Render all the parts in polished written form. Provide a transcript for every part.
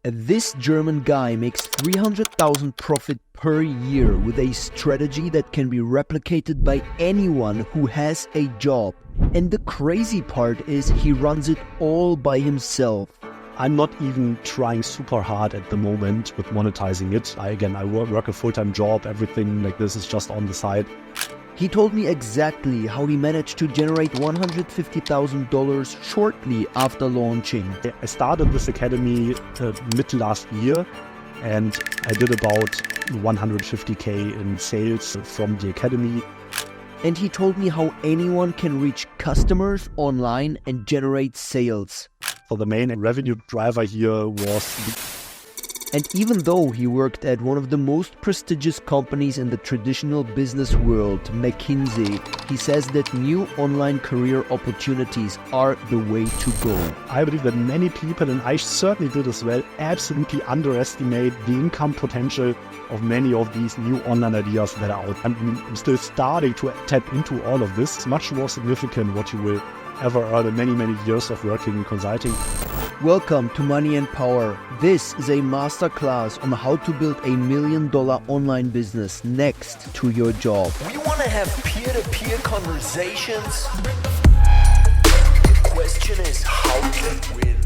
This German guy makes 300,000 profit per year with a strategy that can be replicated by anyone who has a job. And the crazy part is he runs it all by himself. I'm not even trying super hard at the moment with monetizing it. I work a full-time job. Everything like this is just on the side. He told me exactly how he managed to generate $150,000 shortly after launching. I started this academy mid last year, and I did about 150K in sales from the academy. And he told me how anyone can reach customers online and generate sales. So the main revenue driver here was... And even though he worked at one of the most prestigious companies in the traditional business world, McKinsey, he says that new online career opportunities are the way to go. I believe that many people, and I certainly did as well, absolutely underestimate the income potential of many of these new online ideas that are out. I'm still starting to tap into all of this. It's much more significant what you will ever earn in many, many years of working in consulting. Welcome to Money and Power. This is a masterclass on how to build $1 million online business next to your job. We want to have peer-to-peer conversations. The question is how to win.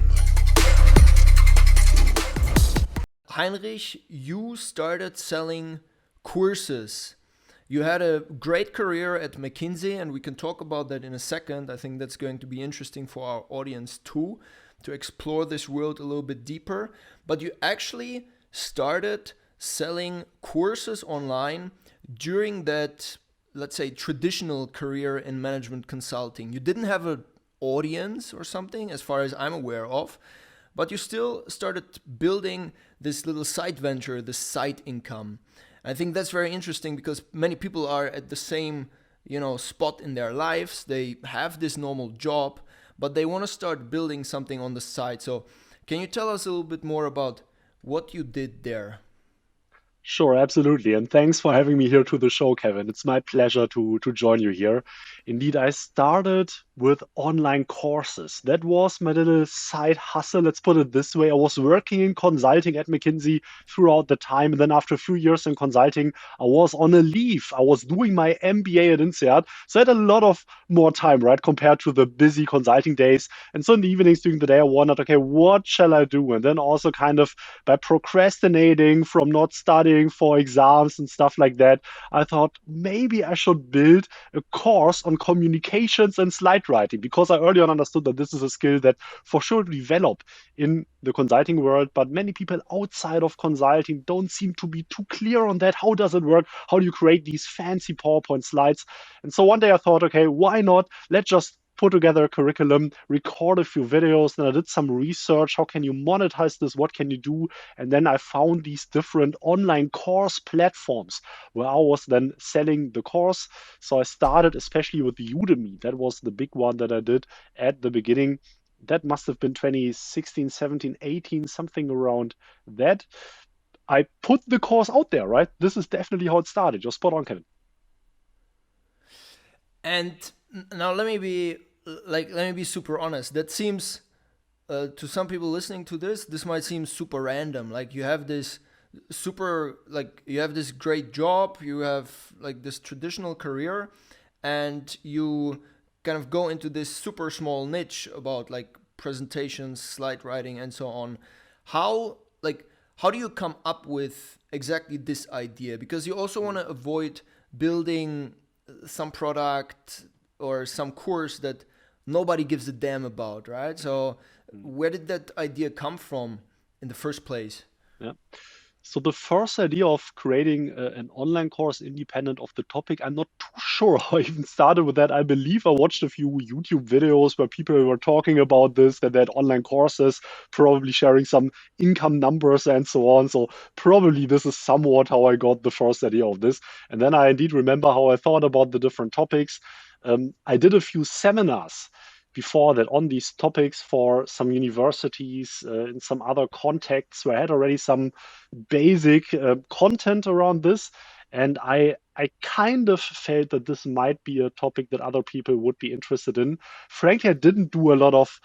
Heinrich, you started selling courses. You had a great career at McKinsey, and we can talk about that in a second. I think that's going to be interesting for our audience too, to explore this world a little bit deeper. But you actually started selling courses online during that, let's say, traditional career in management consulting. You didn't have an audience or something, as far as I'm aware of, but you still started building this little side venture, this side income. I think that's very interesting because many people are at the same, spot in their lives. They have this normal job, but they want to start building something on the side. So can you tell us a little bit more about what you did there? Sure, absolutely. And thanks for having me here to the show, Kevin. It's my pleasure to join you here. Indeed, I started with online courses. That was my little side hustle. Let's put it this way. I was working in consulting at McKinsey throughout the time. And then after a few years in consulting, I was on a leave. I was doing my MBA at INSEAD. So I had a lot of more time, right, compared to the busy consulting days. And so in the evenings during the day, I wondered, okay, what shall I do? And then also kind of by procrastinating from not studying for exams and stuff like that, I thought maybe I should build a course on communications and slide writing, because I early on understood that this is a skill that for sure develop in the consulting world, but many people outside of consulting don't seem to be too clear on that. How does it work? How do you create these fancy PowerPoint slides? And so one day I thought, okay, why not? Let's just put together a curriculum, record a few videos, then I did some research. How can you monetize this? What can you do? And then I found these different online course platforms where I was then selling the course. So I started especially with Udemy. That was the big one that I did at the beginning. That must have been 2016, 17, 18, something around that. I put the course out there, right? This is definitely how it started. You're spot on, Kevin. And now let me be super honest. That seems to some people listening to this might seem super random. Like you have this great job, you have like this traditional career, and you kind of go into this super small niche about like presentations, slide writing, and so on. How do you come up with exactly this idea? Because you also want to avoid building some product or some course that nobody gives a damn about, right? So where did that idea come from in the first place? Yeah. So the first idea of creating an online course independent of the topic, I'm not too sure how I even started with that. I believe I watched a few YouTube videos where people were talking about this, that they had online courses, probably sharing some income numbers and so on. So probably this is somewhat how I got the first idea of this. And then I indeed remember how I thought about the different topics. I did a few seminars before that on these topics for some universities in some other contexts where I had already some basic content around this. And I kind of felt that this might be a topic that other people would be interested in. Frankly, I didn't do a lot of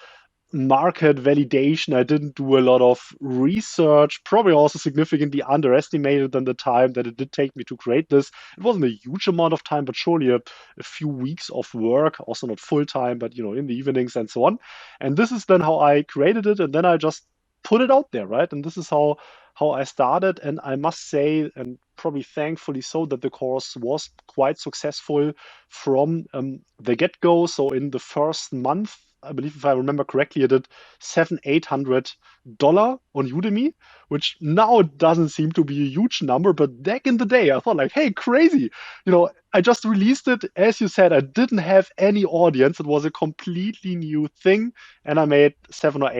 market validation. I didn't do a lot of research, probably also significantly underestimated than the time that it did take me to create this. It wasn't a huge amount of time, but surely a few weeks of work, also not full time, but in the evenings and so on. And this is then how I created it, and then I just put it out there, right? And this is how I started. And I must say, and probably thankfully so, that the course was quite successful from the get-go. So in the first month, I believe if I remember correctly, I did $700-800 on Udemy, which now doesn't seem to be a huge number, but back in the day, I thought like, hey, crazy. I just released it. As you said, I didn't have any audience. It was a completely new thing, and I made $700 or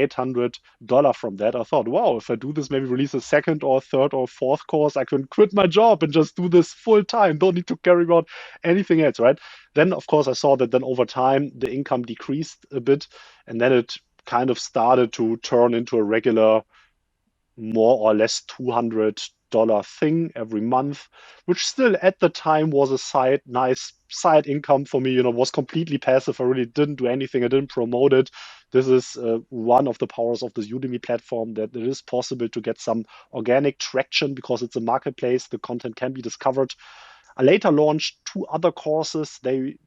$800 from that. I thought, wow, if I do this, maybe release a second or third or fourth course, I can quit my job and just do this full time. Don't need to carry out anything else, right? Then, of course, I saw that then over time the income decreased a bit, and then it kind of started to turn into a regular, more or less $200 thing every month, which still at the time was a nice side income for me. Was completely passive. I really didn't do anything. I didn't promote it. This is one of the powers of this Udemy platform, that it is possible to get some organic traction because it's a marketplace. The content can be discovered. I later launched two other courses. They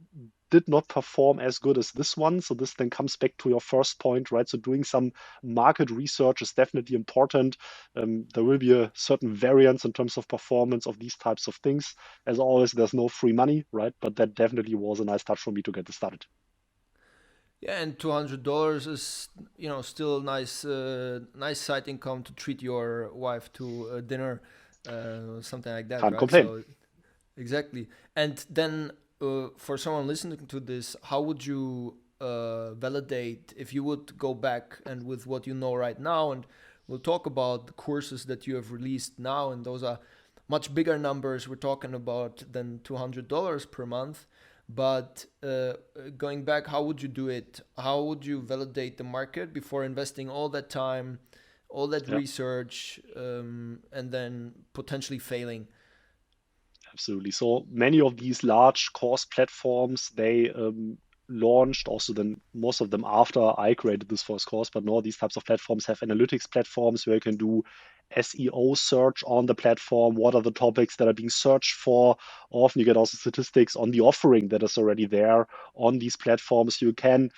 did not perform as good as this one. So this then comes back to your first point, right? So doing some market research is definitely important. There will be a certain variance in terms of performance of these types of things. As always, there's no free money, right? But that definitely was a nice touch for me to get this started. Yeah, and $200 is still nice side income to treat your wife to dinner, something like that, Can't right? complain. So exactly. And then for someone listening to this, how would you validate if you would go back and with what you know right now? And we'll talk about the courses that you have released now, and those are much bigger numbers we're talking about than $200 per month. But going back, how would you do it? How would you validate the market before investing all that time, all that Yeah. research, and then potentially failing? Absolutely. So many of these large course platforms, they launched also then most of them after I created this first course, but now these types of platforms have analytics platforms where you can do SEO search on the platform. What are the topics that are being searched for? Often you get also statistics on the offering that is already there on these platforms. You can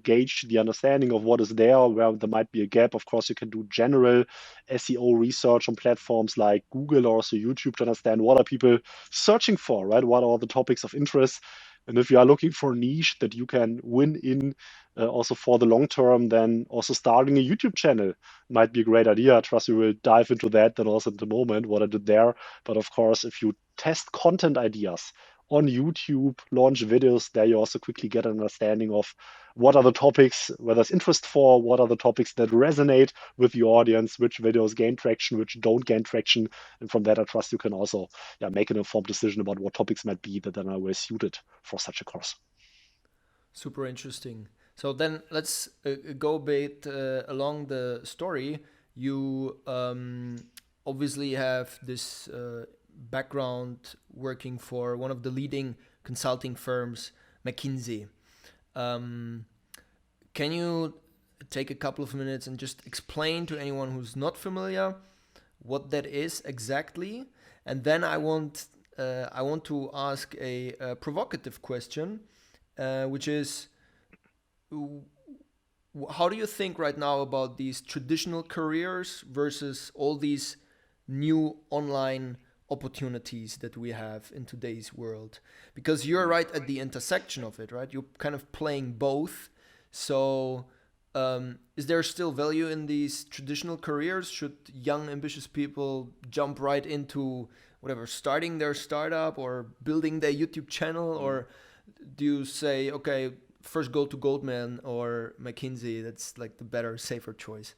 gauge the understanding of what is there, where there might be a gap. Of course, you can do general SEO research on platforms like Google or also YouTube to understand what are people searching for, right? What are the topics of interest? And if you are looking for a niche that you can win in also for the long term, then also starting a YouTube channel might be a great idea. I trust you will dive into that then also in the moment, what I did there. But of course, if you test content ideas on YouTube, launch videos, there you also quickly get an understanding of what are the topics where there's interest for, what are the topics that resonate with the audience, which videos gain traction, which don't gain traction. And from that, I trust you can also make an informed decision about what topics might be that then are well suited for such a course. Super interesting. So then let's go a bit along the story. You obviously have this background working for one of the leading consulting firms, McKinsey. Can you take a couple of minutes and just explain to anyone who's not familiar what that is exactly? And then I want to ask a provocative question, which is, how do you think right now about these traditional careers versus all these new online opportunities that we have in today's world? Because you're right at the intersection of it, right? You're kind of playing both. So is there still value in these traditional careers? Should young ambitious people jump right into whatever, starting their startup or building their YouTube channel? Or do you say, okay, first go to Goldman or McKinsey? That's like the better, safer choice.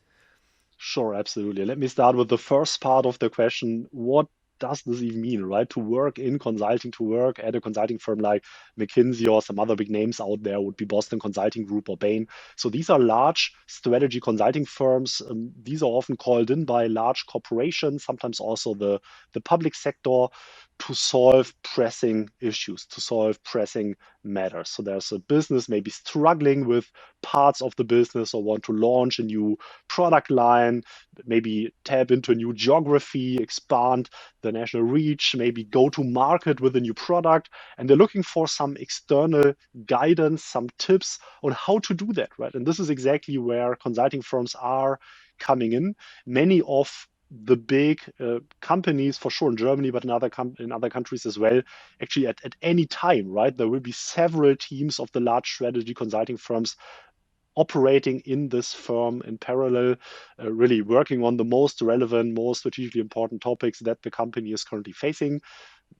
Sure, absolutely. Let me start with the first part of the question. What does this even mean, right? To work in consulting, to work at a consulting firm like McKinsey or some other big names out there would be Boston Consulting Group or Bain. So these are large strategy consulting firms. These are often called in by large corporations, sometimes also the public sector, to solve pressing issues, to solve pressing matters. So there's a business maybe struggling with parts of the business or want to launch a new product line, maybe tap into a new geography, expand the national reach, maybe go to market with a new product. And they're looking for some external guidance, some tips on how to do that, right? And this is exactly where consulting firms are coming in. Many of the big companies, for sure in Germany, but in other countries as well, actually at any time, right? There will be several teams of the large strategy consulting firms operating in this firm in parallel, really working on the most relevant, most strategically important topics that the company is currently facing.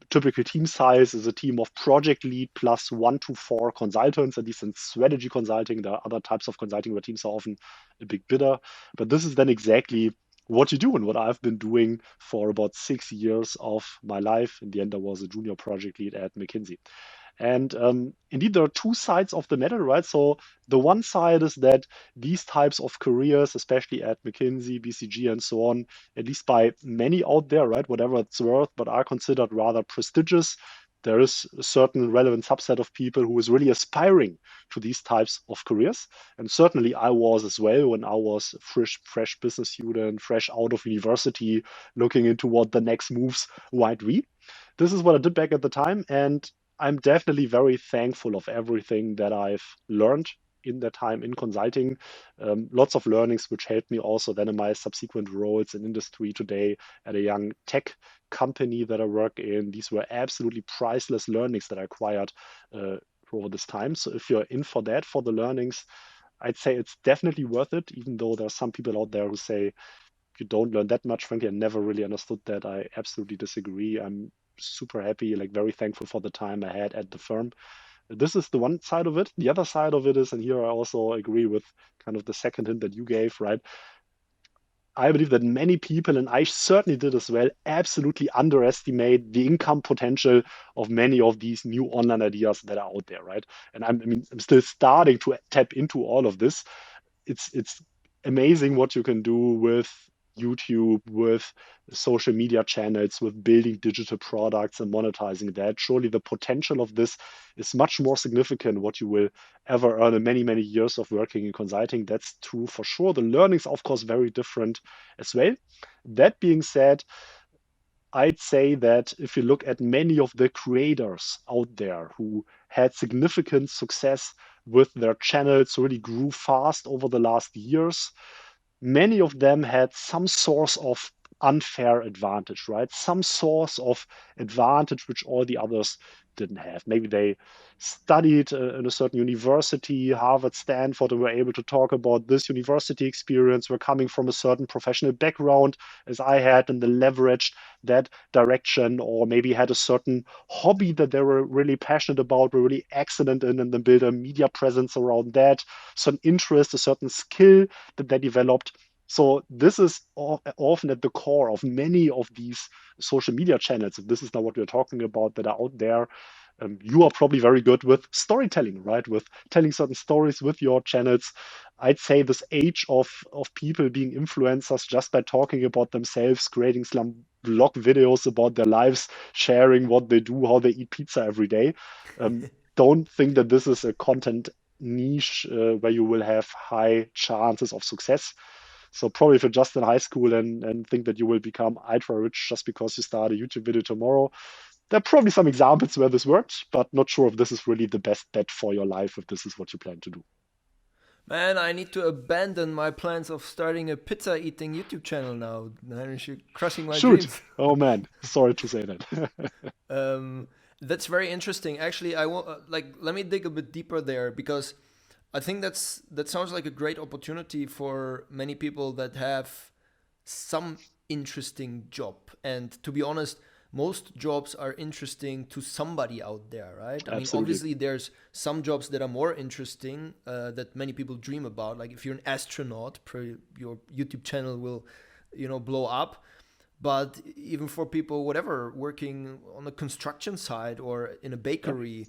Typical team size is a team of project lead plus 1 to 4 consultants, at least in strategy consulting. There are other types of consulting where teams are often a big bidder. But this is then exactly what you do and what I've been doing for about 6 years of my life. In the end, I was a junior project lead at McKinsey. And indeed, there are two sides of the matter, right? So the one side is that these types of careers, especially at McKinsey, BCG, and so on, at least by many out there, right, whatever it's worth, but are considered rather prestigious. There is a certain relevant subset of people who is really aspiring to these types of careers. And certainly I was as well when I was a fresh business student, fresh out of university, looking into what the next moves might be. This is what I did back at the time. And I'm definitely very thankful of everything that I've learned in that time in consulting. Lots of learnings which helped me also then in my subsequent roles in industry today at a young tech company that I work in. These were absolutely priceless learnings that I acquired over this time. So if you're in for that, for the learnings, I'd say it's definitely worth it, even though there are some people out there who say you don't learn that much. Frankly, I never really understood that. I absolutely disagree. I'm super happy, like very thankful for the time I had at the firm. This is the one side of it. The other side of it is, and here I also agree with kind of the second hint that you gave, right? I believe that many people, and I certainly did as well, absolutely underestimate the income potential of many of these new online ideas that are out there, right? And I'm still starting to tap into all of this. It's amazing what you can do with YouTube, with social media channels, with building digital products and monetizing that. Surely the potential of this is much more significant what you will ever earn in many, many years of working in consulting. That's true for sure. The learnings, of course, very different as well. That being said, I'd say that if you look at many of the creators out there who had significant success with their channels, really grew fast over the last years, many of them had some source of unfair advantage, right? Some source of advantage which all the others didn't have. Maybe they studied in a certain university, Harvard, Stanford, and were able to talk about this university experience, were coming from a certain professional background as I had, and they leveraged that direction, or maybe had a certain hobby that they were really passionate about, were really excellent in, and then build a media presence around that, some interest, a certain skill that they developed. So this is often at the core of many of these social media channels. If this is now what we're talking about that are out there, you are probably very good with storytelling, right? With telling certain stories with your channels. I'd say this age of people being influencers just by talking about themselves, creating some vlog videos about their lives, sharing what they do, how they eat pizza every day. Don't think that this is a content niche where you will have high chances of success. So probably if you're just in high school and think that you will become ultra rich just because you start a YouTube video tomorrow, there are probably some examples where this worked, but not sure if this is really the best bet for your life, if this is what you plan to do. Man, I need to abandon my plans of starting a pizza eating YouTube channel now. You're crushing my Shoot. dreams. Oh man, sorry to say that. That's very interesting. Actually, I want let me dig a bit deeper there, because I think that sounds like a great opportunity for many people that have some interesting job. And to be honest, most jobs are interesting to somebody out there, right? I mean, Absolutely. obviously there's some jobs that are more interesting that many people dream about. Like if you're an astronaut, your YouTube channel will, blow up. But even for people, whatever, working on the construction side or in a bakery,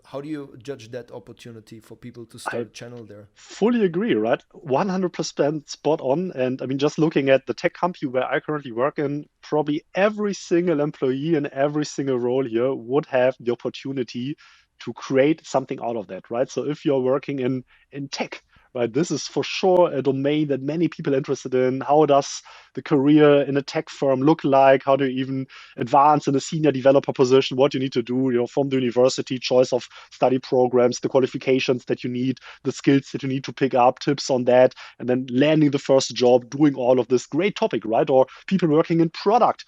how do you judge that opportunity for people to start a channel there? Fully agree, right? 100% spot on. And I mean, just looking at the tech company where I currently work in, probably every single employee in every single role here would have the opportunity to create something out of that, right? So if you're working in tech, right, this is for sure a domain that many people are interested in. How does the career in a tech firm look like? How do you even advance in a senior developer position? What you need to do, from the university, choice of study programs, the qualifications that you need, the skills that you need to pick up, tips on that, and then landing the first job, doing all of this. Great topic, right? Or people working in product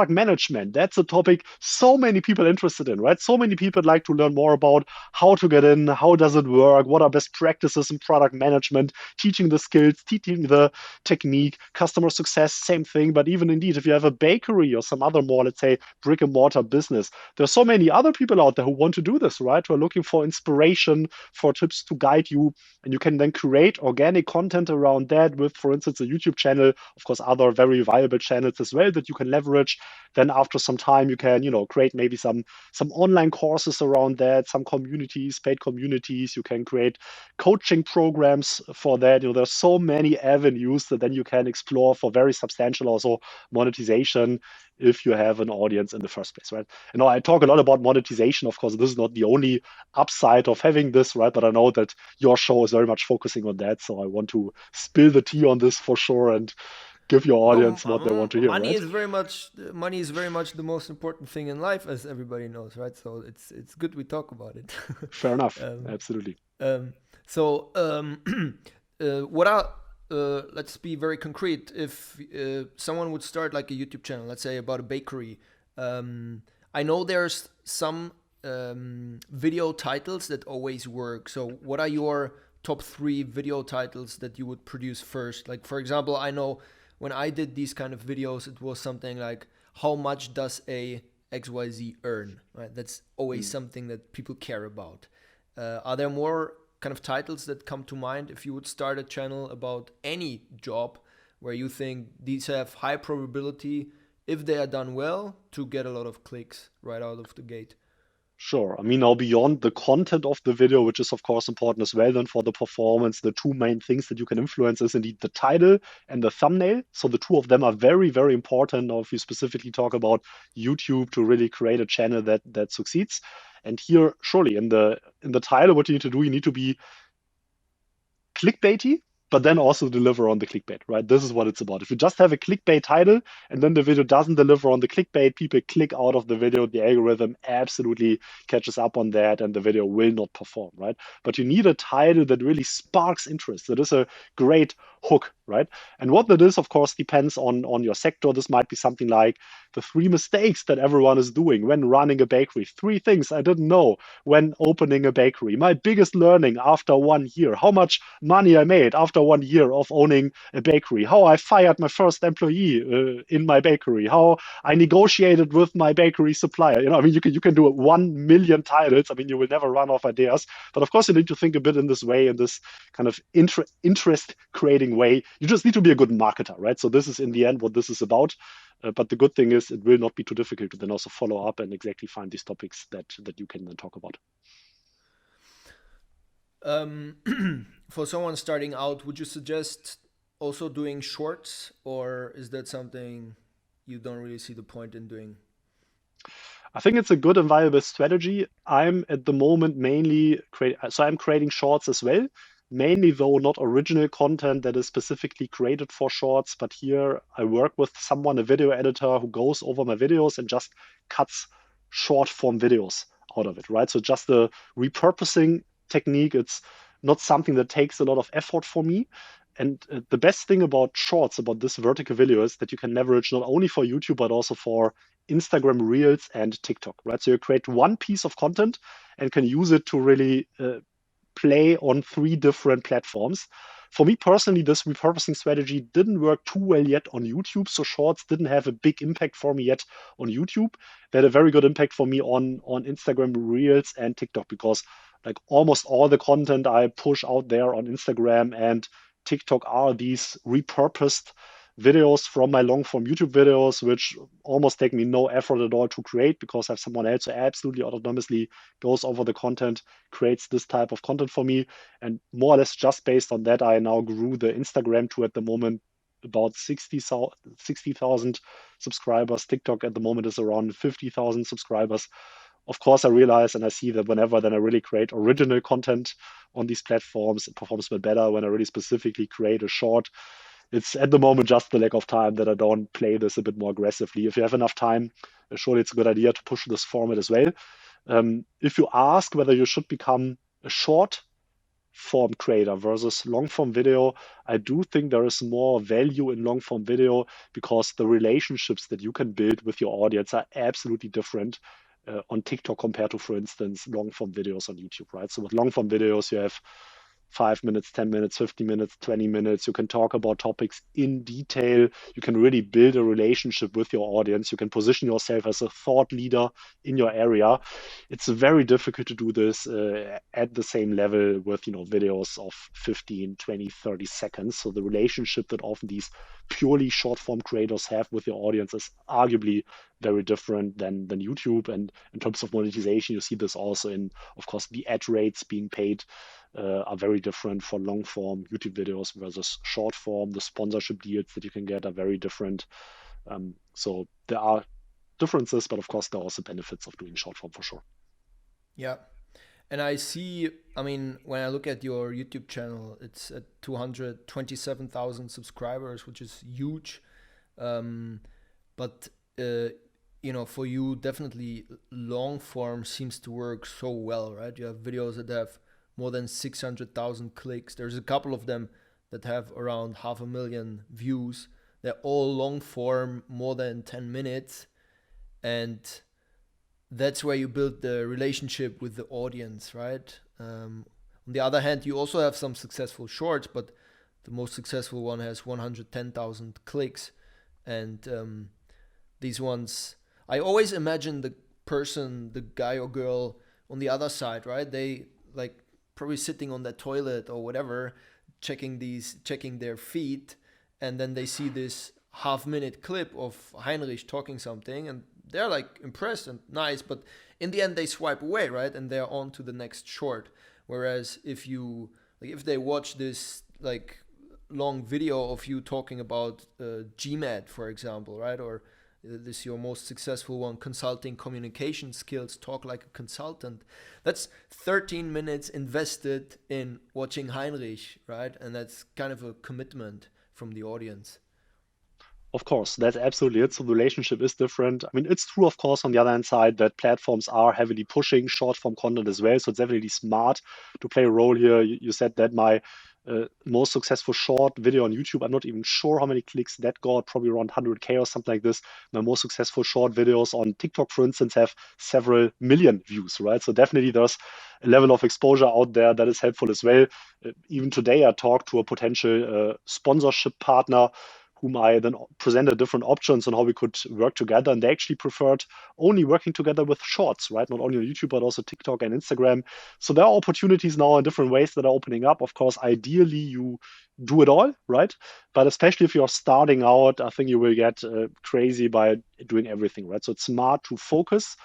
management. That's a topic so many people are interested in, right? So many people like to learn more about how to get in, how does it work, what are best practices in product management, teaching the skills, teaching the technique, customer success, same thing. But even indeed, if you have a bakery or some other more, let's say, brick and mortar business, there's so many other people out there who want to do this, right? Who are looking for inspiration, for tips to guide you. And you can then create organic content around that with, for instance, a YouTube channel, of course, other very viable channels as well that you can leverage. Then after some time, you can, create maybe some online courses around that, some communities, paid communities. You can create coaching programs for that. There's so many avenues that then you can explore for very substantial also monetization if you have an audience in the first place, right? And now I talk a lot about monetization. Of course, this is not the only upside of having this, right? But I know that your show is very much focusing on that. So I want to spill the tea on this for sure and give your audience what they want to hear, money right? is very much the most important thing in life, as everybody knows, right? So it's good we talk about it. Fair enough. Absolutely. So what are let's be very concrete. If someone would start like a YouTube channel, let's say about a bakery, I know there's some video titles that always work. So what are your top 3 video titles that you would produce first? Like, for example, I know when I did these kind of videos, it was something like, how much does a XYZ earn? Right? That's always something that people care about. Are there more kind of titles that come to mind if you would start a channel about any job where you think these have high probability, if they are done well, to get a lot of clicks right out of the gate? Sure. I mean, now beyond the content of the video, which is of course important as well, then for the performance, the 2 main things that you can influence is indeed the title and the thumbnail. So the 2 of them are very, very important. Now, if you specifically talk about YouTube to really create a channel that succeeds. And here, surely in the title, what you need to do, you need to be clickbaity, but then also deliver on the clickbait, right? This is what it's about. If you just have a clickbait title and then the video doesn't deliver on the clickbait, people click out of the video, the algorithm absolutely catches up on that and the video will not perform, right? But you need a title that really sparks interest. That is a great hook, right? And what that is, of course, depends on your sector. This might be something like the 3 mistakes that everyone is doing when running a bakery. 3 things I didn't know when opening a bakery. My biggest learning after 1 year. How much money I made after 1 year of owning a bakery. How I fired my first employee in my bakery. How I negotiated with my bakery supplier. I mean, you can do 1 million titles. I mean, you will never run off ideas. But of course, you need to think a bit in this way, in this kind of interest creating way. You just need to be a good marketer, right? So this is in the end what this is about. But the good thing is it will not be too difficult to then also follow up and exactly find these topics that you can then talk about. For someone starting out, would you suggest also doing shorts, or is that something you don't really see the point in doing? I think it's a good and viable strategy. I'm at the moment mainly I'm creating shorts as well. Mainly though not original content that is specifically created for shorts, but here I work with someone, a video editor, who goes over my videos and just cuts short form videos out of it, right? So just the repurposing technique, it's not something that takes a lot of effort for me. And the best thing about shorts, about this vertical video, is that you can leverage not only for YouTube, but also for Instagram Reels and TikTok, right? So you create one piece of content and can use it to really play on 3 different platforms. For me personally, this repurposing strategy didn't work too well yet on YouTube. So shorts didn't have a big impact for me yet on YouTube. They had a very good impact for me on Instagram Reels and TikTok, because like almost all the content I push out there on Instagram and TikTok are these repurposed videos from my long form YouTube videos, which almost take me no effort at all to create, because I have someone else who absolutely autonomously goes over the content, creates this type of content for me. And more or less just based on that, I now grew the Instagram to at the moment about 60,000 subscribers. TikTok at the moment is around 50,000 subscribers. of course, I realize and I see that whenever then I really create original content on these platforms, it performs a bit better. When I really specifically create a short, it's at the moment just the lack of time that I don't play this a bit more aggressively. If you have enough time, surely it's a good idea to push this format as well. If you ask whether you should become a short form creator versus long form video, I do think there is more value in long form video because the relationships that you can build with your audience are absolutely different on TikTok compared to, for instance, long form videos on YouTube, right? So with long form videos, you have 5 minutes, 10 minutes, 15 minutes, 20 minutes. You can talk about topics in detail. You can really build a relationship with your audience. You can position yourself as a thought leader in your area. It's very difficult to do this at the same level with, videos of 15, 20, 30 seconds. So the relationship that often these purely short form creators have with your audience is arguably very different than YouTube. And in terms of monetization, you see this also in, of course, the ad rates being paid are very different for long form YouTube videos versus short form. The sponsorship deals that you can get are very different. So there are differences, but of course there are also benefits of doing short form for sure. Yeah. And I see, when I look at your YouTube channel, it's at 227,000 subscribers, which is huge. But for you, definitely long form seems to work so well, right? You have videos that have more than 600,000 clicks. There's a couple of them that have around 500,000 views. They're all long form, more than 10 minutes. And that's where you build the relationship with the audience, right? On the other hand, you also have some successful shorts, but the most successful one has 110,000 clicks. And these ones, I always imagine the person, the guy or girl on the other side, right? They probably sitting on the toilet or whatever, checking their feet, and then they see this half-minute clip of Heinrich talking something, and they're impressed and nice, but in the end they swipe away, right? And they're on to the next short. Whereas if they watch this long video of you talking about GMAT, for example, right? Or this your most successful one, consulting communication skills, talk like a consultant. That's 13 minutes invested in watching Heinrich, right? And that's kind of a commitment from the audience. Of course, that's absolutely it. So the relationship is different. It's true, of course, on the other hand side, that platforms are heavily pushing short form content as well. So it's definitely smart to play a role here. You said that my most successful short video on YouTube, I'm not even sure how many clicks that got, probably around 100K or something like this. My most successful short videos on TikTok, for instance, have several million views, right? So definitely there's a level of exposure out there that is helpful as well. Even today, I talked to a potential sponsorship partner whom I then presented different options on how we could work together. And they actually preferred only working together with shorts, right? Not only on YouTube, but also TikTok and Instagram. So there are opportunities now in different ways that are opening up. Of course, ideally you do it all, right? But especially if you're starting out, I think you will get crazy by doing everything, right? So it's smart to focus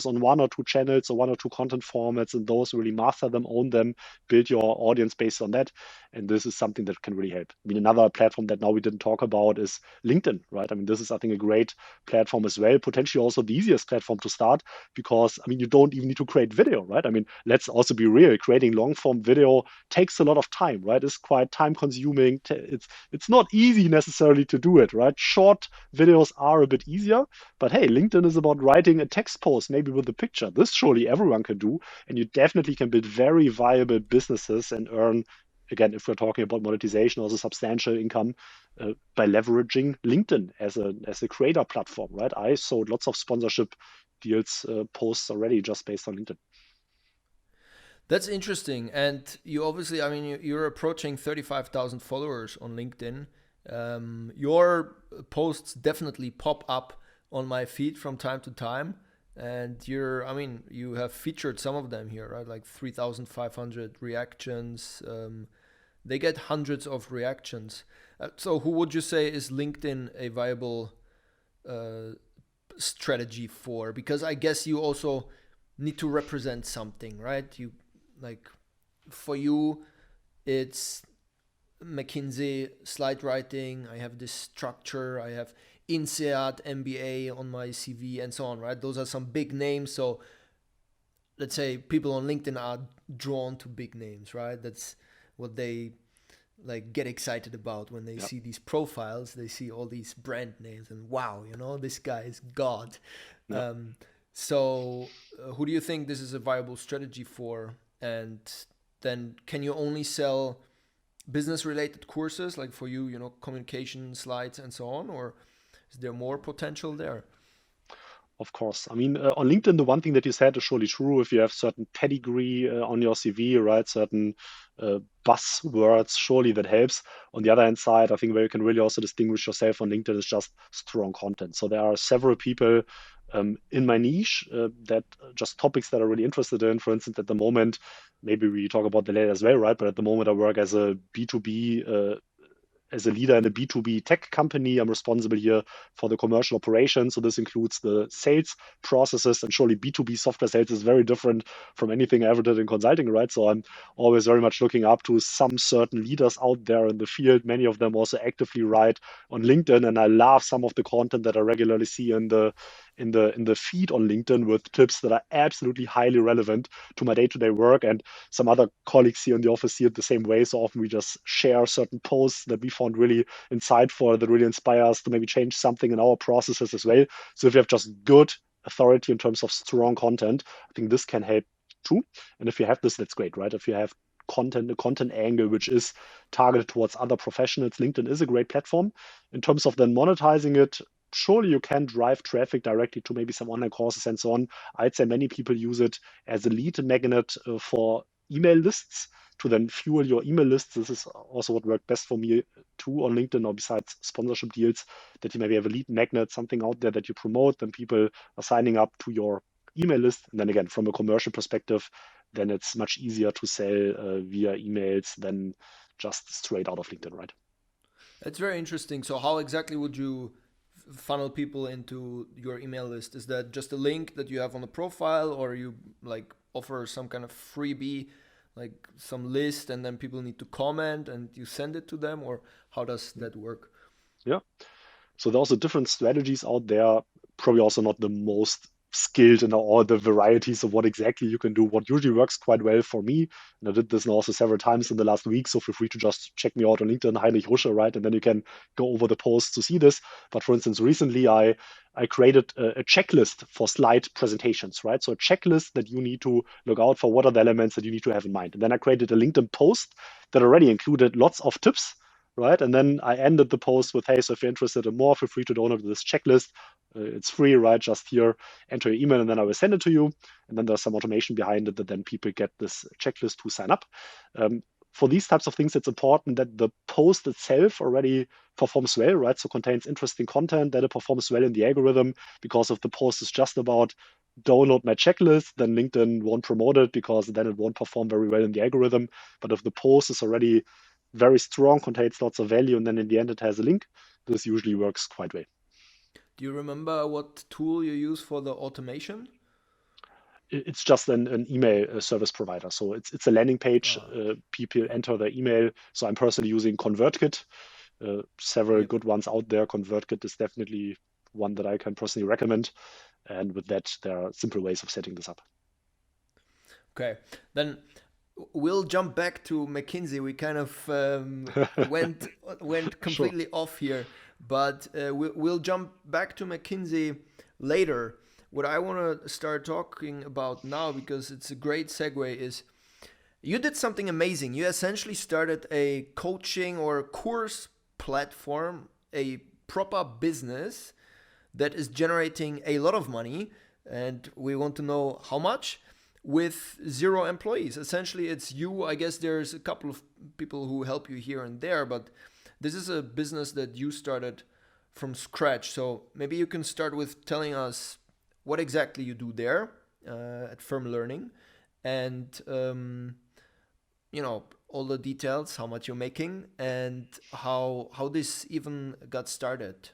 on one or two channels or one or two content formats, and those really master them, own them, build your audience based on that. And this is something that can really help. Another platform that now we didn't talk about is LinkedIn, right? This is, I think, a great platform as well, potentially also the easiest platform to start because, you don't even need to create video, right? Let's also be real. Creating long form video takes a lot of time, right? It's quite time consuming. It's not easy necessarily to do it, right? Short videos are a bit easier, but hey, LinkedIn is about writing a text post, maybe with a picture. This surely everyone can do, and you definitely can build very viable businesses and earn, again, if we're talking about monetization, also substantial income by leveraging LinkedIn as a creator platform, right? I sold lots of sponsorship deals posts already just based on LinkedIn. That's interesting. And you obviously, you're approaching 35,000 followers on LinkedIn. Your posts definitely pop up on my feed from time to time. And you have featured some of them here, right? Like 3,500 reactions. They get hundreds of reactions. So who would you say is LinkedIn a viable strategy for? Because I guess you also need to represent something, right? For you, it's McKinsey slide writing. I have this structure. I have INSEAD MBA on my CV and so on, right? Those are some big names. So let's say people on LinkedIn are drawn to big names, right? That's what they like get excited about when they Yep. see these profiles. They see all these brand names and wow, this guy is God. Yep. Who do you think this is a viable strategy for? And then can you only sell business related courses like for you, communication slides and so on, or is there more potential there? Of course. I mean, on LinkedIn, the one thing that you said is surely true. If you have certain pedigree on your CV, right, certain buzzwords, surely that helps. On the other hand side, I think where you can really also distinguish yourself on LinkedIn is just strong content. So there are several people in my niche that just topics that are really interested in. For instance, at the moment, maybe we talk about that later as well, right? But at the moment, I work as a B2B as a leader in a B2B tech company. I'm responsible here for the commercial operations. So this includes the sales processes, and surely B2B software sales is very different from anything I ever did in consulting, right? So I'm always very much looking up to some certain leaders out there in the field. Many of them also actively write on LinkedIn, and I love some of the content that I regularly see in the feed on LinkedIn with tips that are absolutely highly relevant to my day-to-day work. And some other colleagues here in the office see it the same way. So often we just share certain posts that we found really insightful, that really inspire us to maybe change something in our processes as well. So if you have just good authority in terms of strong content, I think this can help too. And if you have this, that's great, right? If you have a content angle which is targeted towards other professionals, LinkedIn is a great platform. In terms of then monetizing it, surely you can drive traffic directly to maybe some online courses and so on. I'd say many people use it as a lead magnet for email lists to then fuel your email lists. This is also what worked best for me too on LinkedIn, or besides sponsorship deals, that you maybe have a lead magnet, something out there that you promote, then people are signing up to your email list. And then again, from a commercial perspective, then it's much easier to sell via emails than just straight out of LinkedIn, right? It's very interesting. So how exactly would you funnel people into your email list? Is that just a link that you have on the profile, or you like offer some kind of freebie, like some list, and then people need to comment and you send it to them, or how does that work? Yeah. So there are also different strategies out there, probably also not the most skilled in all the varieties of what exactly you can do. What usually works quite well for me, and I did this now also several times in the last week, so feel free to just check me out on LinkedIn, Heinrich Rusche, right? And then you can go over the posts to see this. But for instance, recently I created a checklist for slide presentations, right? So a checklist that you need to look out for. What are the elements that you need to have in mind? And then I created a LinkedIn post that already included lots of tips, right? And then I ended the post with, hey, so if you're interested in more, feel free to download this checklist. It's free, right? Just here, enter your email, and then I will send it to you. And then there's some automation behind it that then people get this checklist to sign up. For these types of things, it's important that the post itself already performs well, right? So contains interesting content, that it performs well in the algorithm, because if the post is just about download my checklist, then LinkedIn won't promote it because then it won't perform very well in the algorithm. But if the post is already very strong, contains lots of value, and then in the end it has a link, this usually works quite well. Do you remember what tool you use for the automation? It's just an email service provider. So it's a landing page. Ah, People enter their email. So I'm personally using ConvertKit. Several yep. good ones out there. ConvertKit is definitely one that I can personally recommend. And with that, there are simple ways of setting this up. Okay, then we'll jump back to McKinsey. We kind of went Sure. completely off here, but we'll jump back to McKinsey later. What I want to start talking about now, because it's a great segue, is you did something amazing. You essentially started a coaching or course platform, a proper business that is generating a lot of money, and we want to know how much, with 0 employees. Essentially, it's you. I guess there's a couple of people who help you here and there, but this is a business that you started from scratch. So maybe you can start with telling us what exactly you do there at Firm Learning, and all the details, how much you're making, and how this even got started.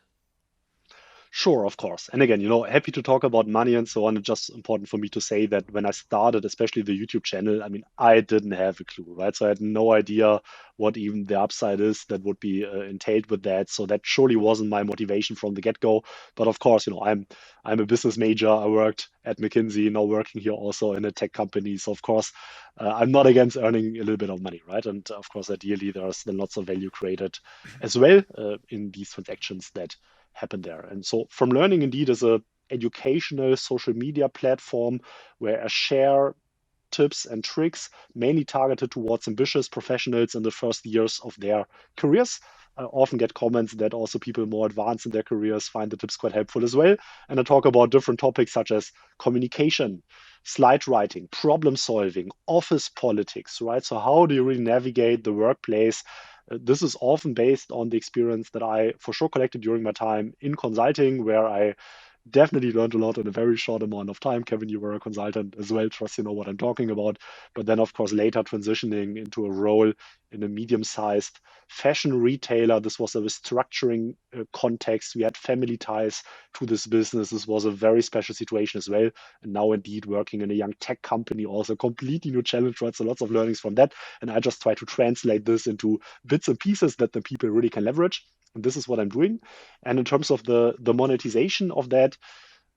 Sure, of course. And again, happy to talk about money and so on. It's just important for me to say that when I started, especially the YouTube channel, I mean, I didn't have a clue, right? So I had no idea what even the upside is that would be entailed with that. So that surely wasn't my motivation from the get-go. But of course, I'm a business major. I worked at McKinsey, now working here also in a tech company. So of course, I'm not against earning a little bit of money, right? And of course, ideally, there's then lots of value created as well in these transactions that happen there. And so From Learning indeed is a educational social media platform where I share tips and tricks mainly targeted towards ambitious professionals in the first years of their careers. I often get comments that also people more advanced in their careers find the tips quite helpful as well. And I talk about different topics such as communication, slide writing, problem solving, office politics, right? So how do you really navigate the workplace? This is often based on the experience that I for sure collected during my time in consulting, where I definitely learned a lot in a very short amount of time. Kevin, you were a consultant as well. Trust you know what I'm talking about. But then, of course, later transitioning into a role in a medium-sized fashion retailer. This was a restructuring context. We had family ties to this business. This was a very special situation as well. And now, indeed, working in a young tech company, also completely new challenge, right? So lots of learnings from that. And I just try to translate this into bits and pieces that the people really can leverage. And this is what I'm doing. And in terms of the monetization of that,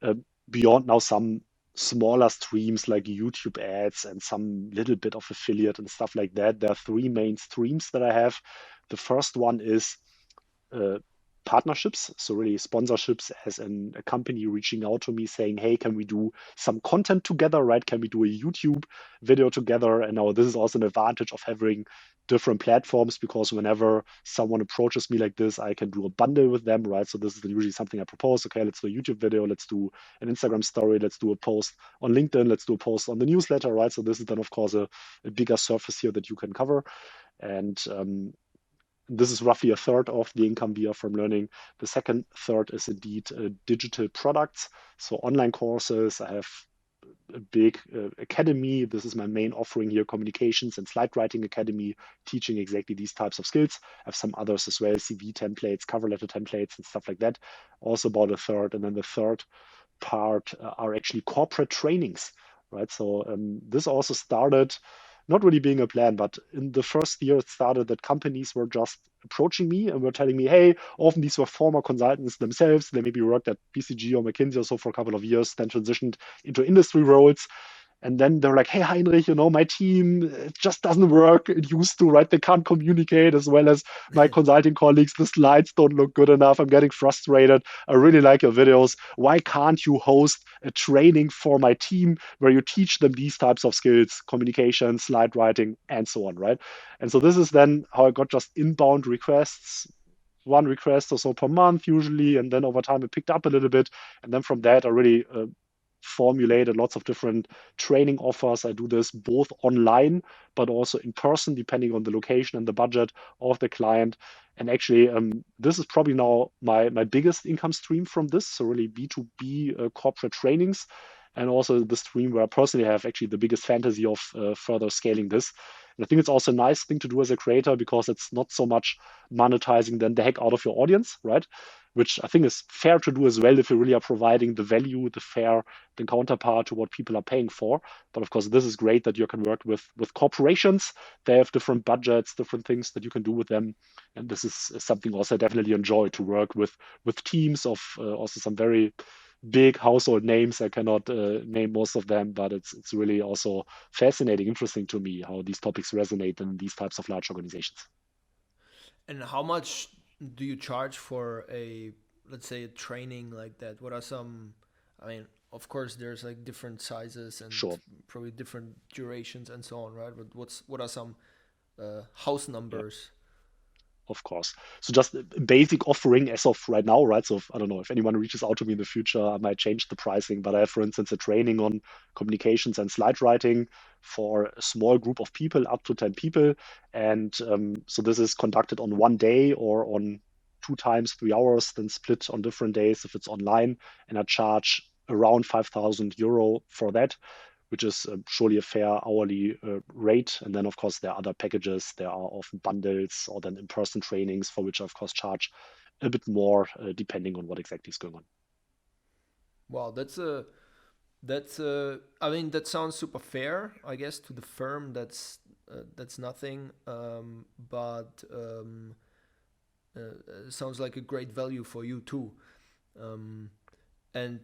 uh, beyond now some smaller streams like YouTube ads and some little bit of affiliate and stuff like that, there are three main streams that I have. The first one is uh, partnerships, so really sponsorships, as a company reaching out to me saying, hey, can we do some content together, right? Can we do a YouTube video together? And now this is also an advantage of having different platforms, because whenever someone approaches me like this, I can do a bundle with them, right? So this is usually something I propose. Okay, let's do a YouTube video, let's do an Instagram story, let's do a post on LinkedIn, let's do a post on the newsletter, right? So this is then, of course, a bigger surface here that you can cover. And this is roughly a third of the income via From Learning. The second third is indeed digital products. So online courses. I have a big academy. This is my main offering here, communications and slide writing academy, teaching exactly these types of skills. I have some others as well, CV templates, cover letter templates, and stuff like that. Also about a third. And then the third part are actually corporate trainings, right? So this also started not really being a plan, but in the first year it started that companies were just approaching me and were telling me, hey, often these were former consultants themselves. They maybe worked at BCG or McKinsey or so for a couple of years, then transitioned into industry roles. And then they're like, hey, Heinrich, my team, it just doesn't work. It used to, right? They can't communicate as well as my consulting colleagues. The slides don't look good enough. I'm getting frustrated. I really like your videos. Why can't you host a training for my team where you teach them these types of skills, communication, slide writing, and so on, right? And so this is then how I got just inbound requests, one request or so per month usually, and then over time it picked up a little bit, and then from that I really formulated lots of different training offers. I do this both online but also in person, depending on the location and the budget of the client. And actually, this is probably now my biggest income stream from this. So really B2B corporate trainings, and also the stream where I personally have actually the biggest fantasy of further scaling this. And I think it's also a nice thing to do as a creator, because it's not so much monetizing then the heck out of your audience, right? Which I think is fair to do as well if you really are providing the value, the counterpart to what people are paying for. But of course, this is great that you can work with corporations. They have different budgets, different things that you can do with them. And this is something also I definitely enjoy, to work with teams of also some very big household names. I cannot name most of them, but it's really also fascinating, interesting to me how these topics resonate in these types of large organizations. And how much do you charge for a, let's say, a training like that? What are some, I mean, of course there's like different sizes and Sure. probably different durations and so on, right? But what are some house Yeah. numbers? Of course. So just a basic offering as of right now, right? So I don't know if anyone reaches out to me in the future, I might change the pricing. But I have, for instance, a training on communications and slide writing for a small group of people, up to 10 people. And so this is conducted on one day or on 2 times 3 hours, then split on different days if it's online. And I charge around €5,000 for that, which is surely a fair hourly rate. And then, of course, there are other packages. There are often bundles or then in-person trainings for which I, of course, charge a bit more depending on what exactly is going on. Wow, I mean, that sounds super fair, I guess, to the firm. That's nothing, but sounds like a great value for you too. Um, and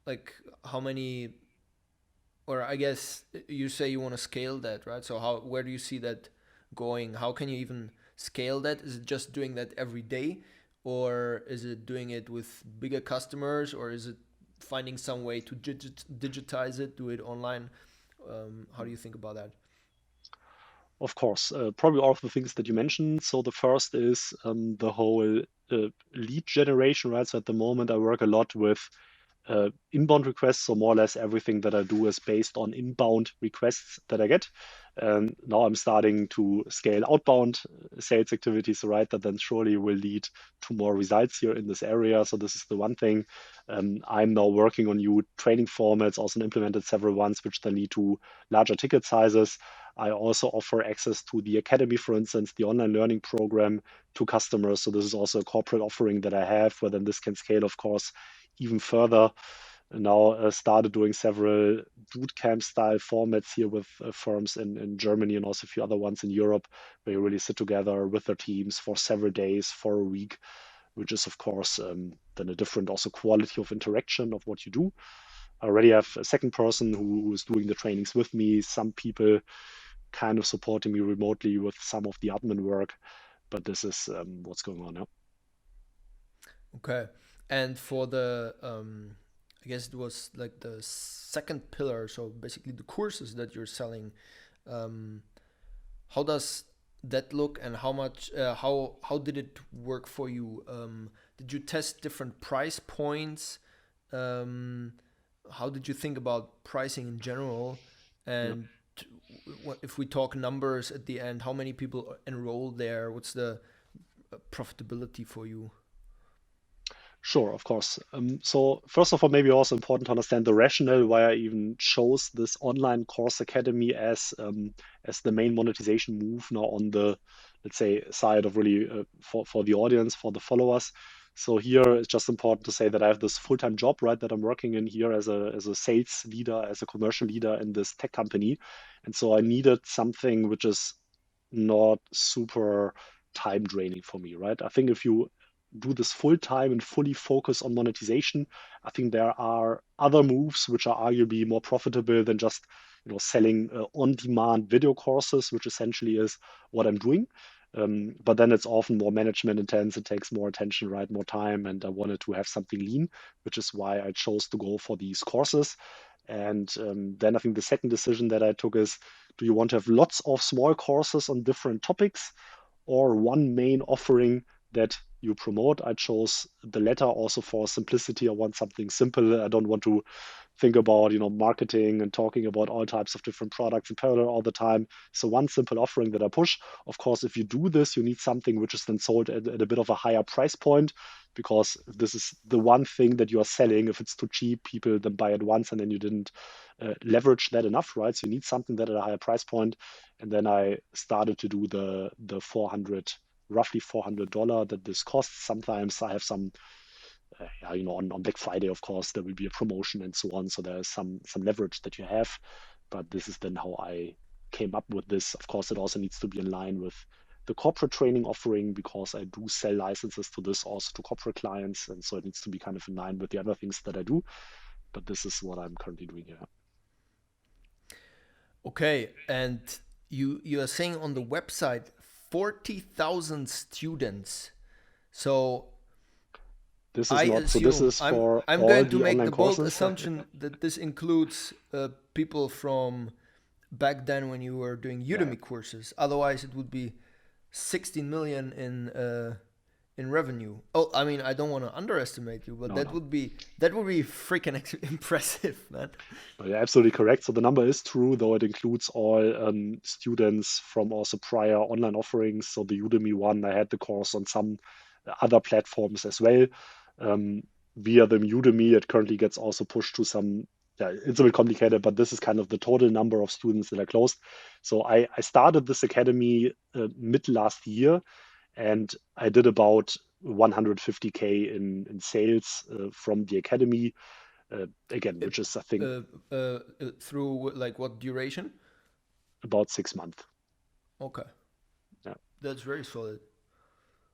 like, how many, or I guess you say you want to scale that, right? So where do you see that going? How can you even scale that? Is it just doing that every day, or is it doing it with bigger customers, or is it finding some way to digitize it, do it online? How do you think about that? Of course, probably all of the things that you mentioned. So the first is the whole lead generation, right? So at the moment, I work a lot with inbound requests. So more or less everything that I do is based on inbound requests that I get. And now I'm starting to scale outbound sales activities, right? That then surely will lead to more results here in this area. So this is the one thing. I'm now working on new training formats, also implemented several ones, which then lead to larger ticket sizes. I also offer access to the academy, for instance, the online learning program to customers. So this is also a corporate offering that I have, where then this can scale, of course, even further. And now started doing several bootcamp style formats here with firms in Germany and also a few other ones in Europe, where you really sit together with their teams for several days, for a week, which is, of course, then a different also quality of interaction of what you do. I already have a second person who is doing the trainings with me, some people kind of supporting me remotely with some of the admin work, but this is what's going on now. Okay. And for the, I guess it was like the second pillar, so basically the courses that you're selling, um, how does that look, and how did it work for you? Did you test different price points? Um, how did you think about pricing in general? Yeah. And if we talk numbers at the end, how many people enroll there? What's the profitability for you? Sure, of course. So first of all, maybe also important to understand the rationale why I even chose this online course academy as the main monetization move now on the, let's say, side of really for the audience, for the followers. So here it's just important to say that I have this full-time job, right, that I'm working in here as a sales leader, as a commercial leader in this tech company. And so I needed something which is not super time draining for me, right? I think if you do this full time and fully focus on monetization, I think there are other moves which are arguably more profitable than just selling on-demand video courses, which essentially is what I'm doing. But then it's often more management intense. It takes more attention, right? More time. And I wanted to have something lean, which is why I chose to go for these courses. And then I think the second decision that I took is, do you want to have lots of small courses on different topics or one main offering that you promote? I chose the latter also for simplicity. I want something simple. I don't want to think about, marketing and talking about all types of different products in parallel all the time. So one simple offering that I push. Of course, if you do this, you need something which is then sold at a bit of a higher price point, because this is the one thing that you are selling. If it's too cheap, people then buy it once and then you didn't leverage that enough, right? So you need something that at a higher price point. And then I started to do the 400, roughly $400 that this costs. Sometimes I have some, yeah, on Black Friday, of course, there will be a promotion and so on. So there's some leverage that you have. But this is then how I came up with this. Of course, it also needs to be in line with the corporate training offering, because I do sell licenses to this also to corporate clients. And so it needs to be kind of in line with the other things that I do. But this is what I'm currently doing here. Okay, and you are saying on the website 40,000 students. So This I is not, so this assume is for I'm all going to the make online the bold courses. assumption that this includes people from back then when you were doing Yeah. Udemy courses. Otherwise, it would be 16 million in revenue. Oh, I mean, I don't want to underestimate you, but No, no. that would be freaking impressive, man. No, you're absolutely correct. So the number is true, though it includes all students from also prior online offerings. So the Udemy one, I had the course on some other platforms as well. Um, Via the Udemy, it currently gets also pushed to some, yeah, it's a bit complicated, but this is kind of the total number of students that are closed. So I started this academy mid last year, and I did about 150K in sales from the academy. again, which is, I think, Through like what duration? about 6 months. Okay, Yeah. that's very solid.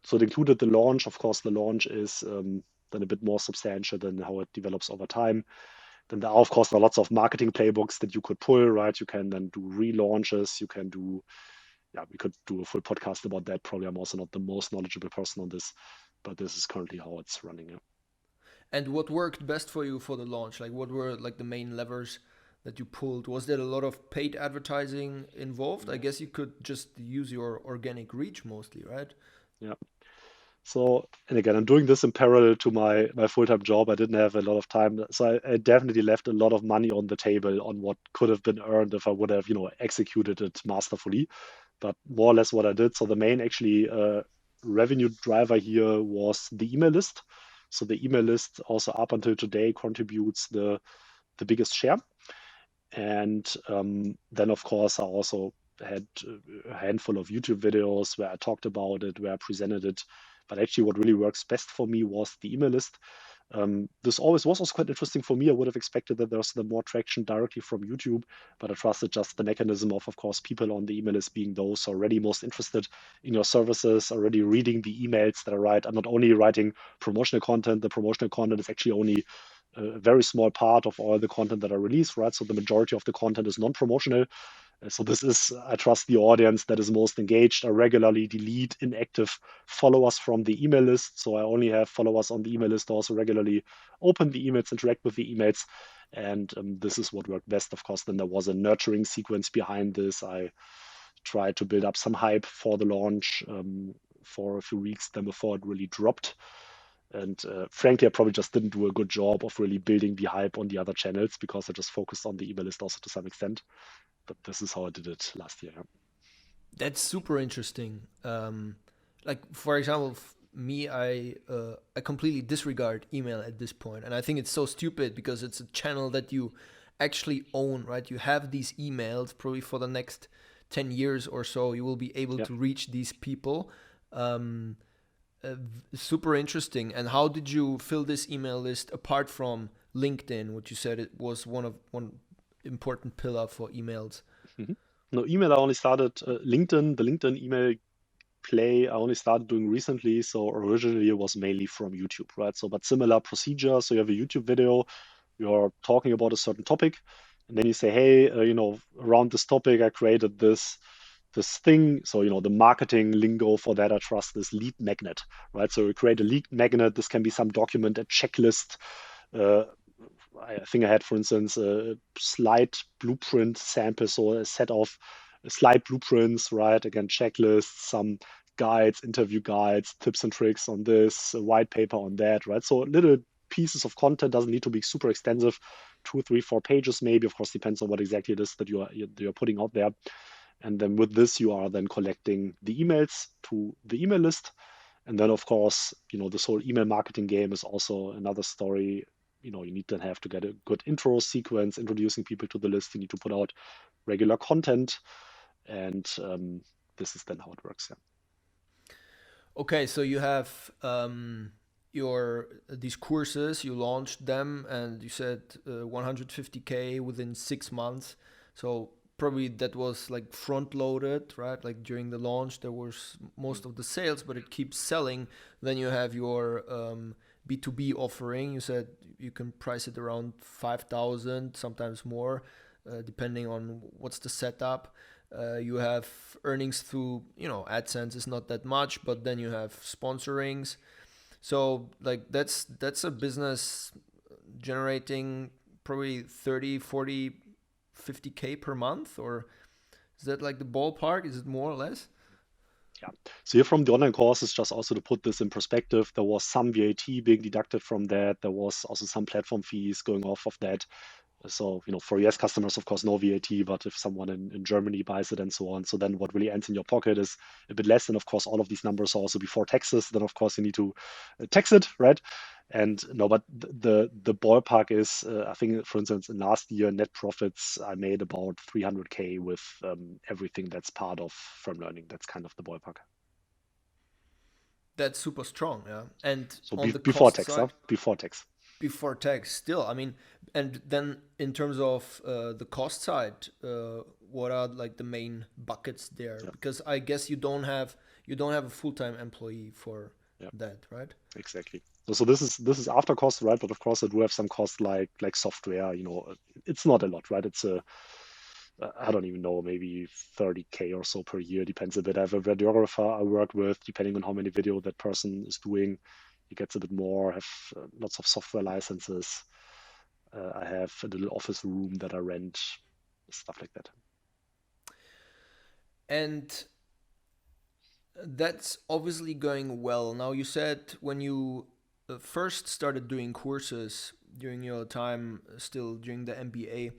So it included the launch. Of course, the launch is then a bit more substantial than how it develops over time. Then there are, of course, lots of marketing playbooks that you could pull, right? You can then do relaunches. You can do, yeah, we could do a full podcast about that. Probably I'm also not the most knowledgeable person on this, but this is currently how it's running. Yeah. And what worked best for you for the launch? Like, what were like the main levers that you pulled? Was there a lot of paid advertising involved? I guess you could just use your organic reach mostly, right? Yeah. So, and again, I'm doing this in parallel to my full-time job. I didn't have a lot of time. So I definitely left a lot of money on the table on what could have been earned if I would have, executed it masterfully. But more or less what I did. So the main actually revenue driver here was the email list. So the email list also up until today contributes the biggest share. And then, of course, I also had a handful of YouTube videos where I talked about it, where I presented it. But actually, what really works best for me was the email list. This always was also quite interesting for me. I would have expected that there's the more traction directly from YouTube, but I trusted just the mechanism of course, people on the email list being those already most interested in your services, already reading the emails that I write. I'm not only writing promotional content. The promotional content is actually only a very small part of all the content that I release, right? So the majority of the content is non-promotional. So this is, I trust the audience that is most engaged. I regularly delete inactive followers from the email list. So I only have followers on the email list, also regularly open the emails, interact with the emails. And this is what worked best. Of course, then there was a nurturing sequence behind this. I tried to build up some hype for the launch for a few weeks then before it really dropped. And frankly, I probably just didn't do a good job of really building the hype on the other channels because I just focused on the email list also to some extent. But this is how I did it last year. That's super interesting. Like for example, me, I completely disregard email at this point, and I think it's so stupid because it's a channel that you actually own, right? You have these emails probably for the next 10 years or so. You will be able to reach these people. Super interesting. And how did you fill this email list apart from LinkedIn, which you said it was one important pillar for emails? Mm-hmm. No, email, I only started LinkedIn, the LinkedIn email play, I only started doing recently. So originally it was mainly from YouTube, right? So, but similar procedure. So you have a YouTube video, you're talking about a certain topic, and then you say, hey, around this topic, I created this thing. So, the marketing lingo for that, I trust this lead magnet, right? So we create a lead magnet. This can be some document, a checklist. I think I had, for instance, a slide blueprint sample, so a set of slide blueprints, right? Again, checklists, some guides, interview guides, tips and tricks on this, a white paper on that, right? So little pieces of content, doesn't need to be super extensive, 2, 3, 4 pages maybe. Of course, depends on what exactly it is that you're putting out there. And then with this, you are then collecting the emails to the email list. And then, of course, this whole email marketing game is also another story. You need to have to get a good intro sequence, introducing people to the list. You need to put out regular content. And this is then how it works. Yeah. Okay, so you have these courses, you launched them, and you said 150K within 6 months. So probably that was like front loaded, right? Like during the launch, there was most of the sales, but it keeps selling. Then you have your B2B offering. You said you can price it around 5,000, sometimes more, depending on what's the setup. You have earnings through, AdSense is not that much, but then you have sponsorings. So like that's a business generating probably 30, 40, 50K per month, or is that like the ballpark? Is it more or less? Yeah. So here from the online courses, just also to put this in perspective, there was some VAT being deducted from that. There was also some platform fees going off of that. So, for US customers, of course, no VAT, but if someone in Germany buys it and so on, so then what really ends in your pocket is a bit less. And of course, all of these numbers are also before taxes. Then, of course, you need to tax it, right? And no, but the ballpark is, I think, for instance, in last year, net profits, I made about 300K with everything that's part of Firm Learning. That's kind of the ballpark. That's super strong, yeah. And So on the before cost tax, side, before tax. before tax still. I mean, and then in terms of the cost side, what are like the main buckets there? Yeah, Because I guess you don't have a full-time employee for yeah, that, right? exactly. So this is after cost, right? But of course, I do have some costs like software. It's not a lot, right? I don't even know, maybe 30K or so per year. Depends a bit. I have a videographer I work with. Depending on how many video that person is doing, he gets a bit more. I have lots of software licenses. I have a little office room that I rent, stuff like that. And that's obviously going well. Now, you said when you first started doing courses during your time, still during the MBA,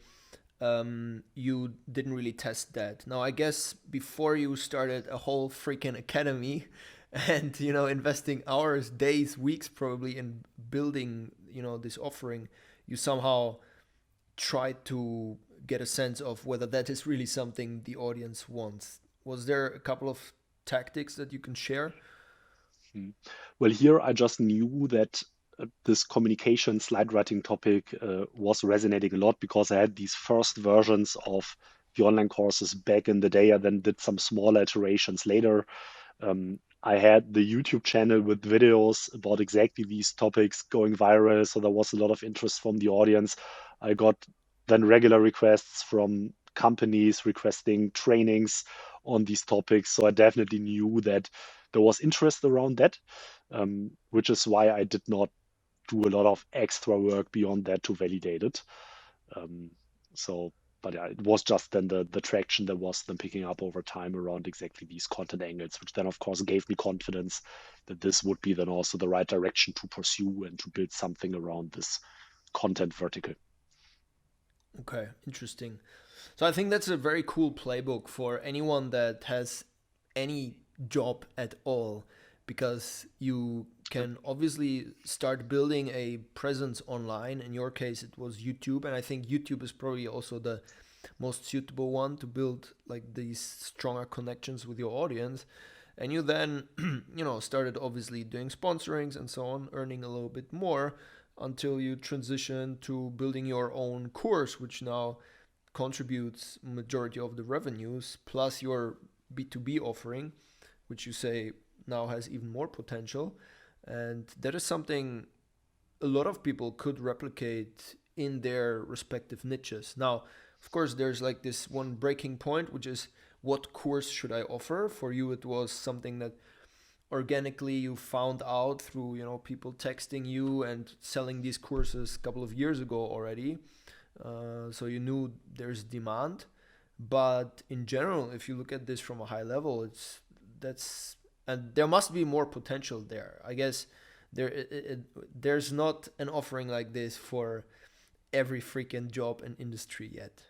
you didn't really test that. Now, I guess before you started a whole freaking academy and, investing hours, days, weeks probably in building, this offering, you somehow tried to get a sense of whether that is really something the audience wants. Was there a couple of tactics that you can share? Hmm. Well, here I just knew that this communication slide writing topic was resonating a lot because I had these first versions of the online courses back in the day. I then did some smaller iterations later. I had the YouTube channel with videos about exactly these topics going viral, so there was a lot of interest from the audience. I got then regular requests from companies requesting trainings on these topics, so I definitely knew that there was interest around that, which is why I did not do a lot of extra work beyond that to validate it. Um, so, but yeah, it was just then the traction that was then picking up over time around exactly these content angles, which then of course gave me confidence that this would be then also the right direction to pursue and to build something around this content vertical. Okay, interesting. So I think that's a very cool playbook for anyone that has any job at all, because you Yep. can obviously start building a presence online. In your case, it was YouTube, and I think YouTube is probably also the most suitable one to build like these stronger connections with your audience. And you then, started obviously doing sponsorings and so on, earning a little bit more until you transition to building your own course, which now contributes majority of the revenues, plus your B2B offering, which you say now has even more potential. And that is something a lot of people could replicate in their respective niches. Now, of course, there's like this one breaking point, which is what course should I offer? For you, it was something that organically you found out through, people texting you and selling these courses a couple of years ago already. So you knew there's demand. But in general, if you look at this from a high level, that's and there must be more potential there. I guess there's not an offering like this for every freaking job and industry yet.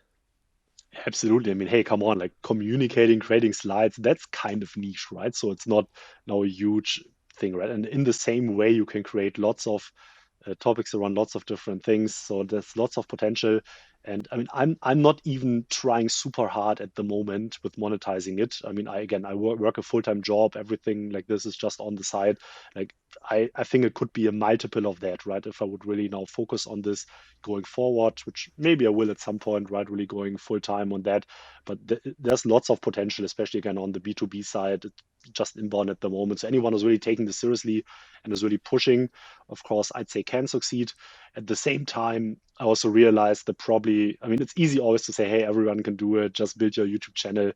Absolutely. I mean, hey, come on, like communicating, creating slides, that's kind of niche, right? So it's not now a huge thing, right? And in the same way, you can create lots of topics around lots of different things. So there's lots of potential. And I mean, I'm not even trying super hard at the moment with monetizing it. I mean, I work a full-time job. Everything like this is just on the side. Like I think it could be a multiple of that, right? If I would really now focus on this going forward, which maybe I will at some point, right? Really going full time on that. But there's lots of potential, especially again on the B2B side. It's just inbound at the moment. So anyone who's really taking this seriously and is really pushing, of course, I'd say can succeed. At the same time, I also realized that probably, I mean, it's easy always to say, hey, everyone can do it, just build your YouTube channel.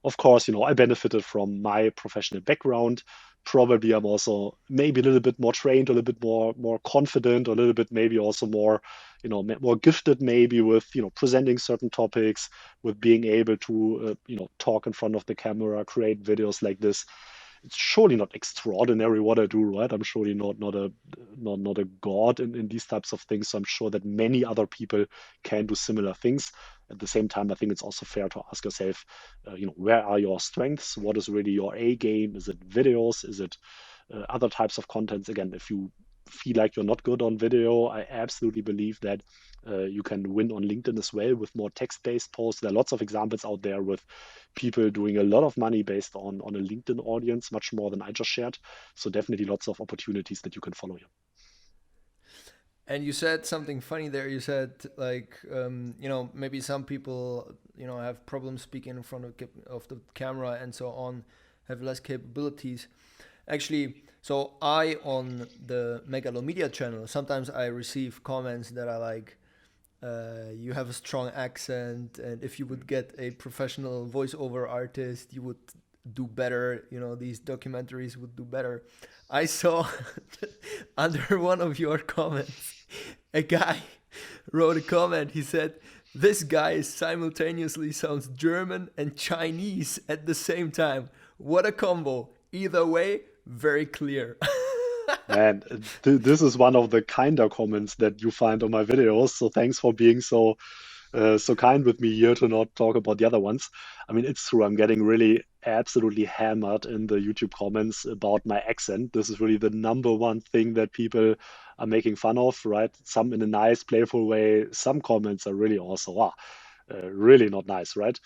Of course, I benefited from my professional background. Probably I'm also maybe a little bit more trained, a little bit more confident, a little bit maybe also more, more gifted maybe with, presenting certain topics, with being able to, talk in front of the camera, create videos like this. It's surely not extraordinary what I do, right? I'm surely not a god in these types of things. So I'm sure that many other people can do similar things. At the same time, I think it's also fair to ask yourself, where are your strengths? What is really your A game? Is it videos? Is it other types of contents? Again, if you feel like you're not good on video, I absolutely believe that you can win on LinkedIn as well with more text-based posts. There are lots of examples out there with people doing a lot of money based on a LinkedIn audience, much more than I just shared. So definitely lots of opportunities that you can follow here. And you said something funny there. You said like, maybe some people, have problems speaking in front of the camera and so on, have less capabilities. Actually, so I, on the Megalomedia channel, sometimes I receive comments that are like, you have a strong accent, and if you would get a professional voiceover artist, you would do better. These documentaries would do better. I saw under one of your comments, a guy wrote a comment. He said, "This guy simultaneously sounds German and Chinese at the same time. What a combo. Either way, very clear." And this is one of the kinder comments that you find on my videos. So thanks for being so kind with me here to not talk about the other ones. I mean, it's true. I'm getting really absolutely hammered in the YouTube comments about my accent. This is really the number one thing that people are making fun of, right? Some in a nice, playful way. Some comments are really also really not nice, right?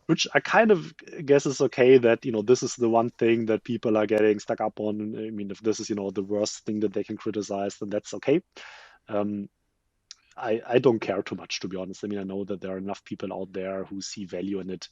Which I kind of guess is okay that, this is the one thing that people are getting stuck up on. I mean, if this is, the worst thing that they can criticize, then that's okay. Um, I don't care too much, to be honest. I mean, I know that there are enough people out there who see value in it.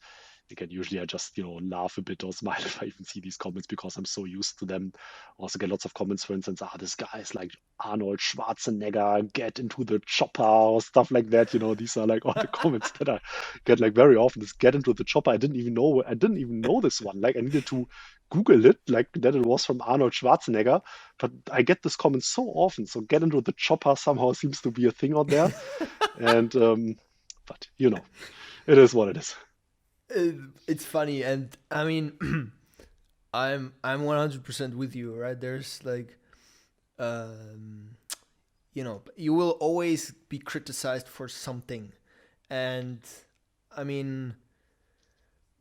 Again, usually I just, laugh a bit or smile if I even see these comments because I'm so used to them. Also get lots of comments, for instance, this guy is like Arnold Schwarzenegger, get into the chopper or stuff like that. These are like all the comments that I get like very often. Is get into the chopper. I didn't even know this one. Like I needed to Google it, like that it was from Arnold Schwarzenegger. But I get this comment so often. So get into the chopper somehow seems to be a thing out there. And but it is what it is. It's funny, and I mean, I'm 100% with you, right? There's like, you will always be criticized for something, and I mean,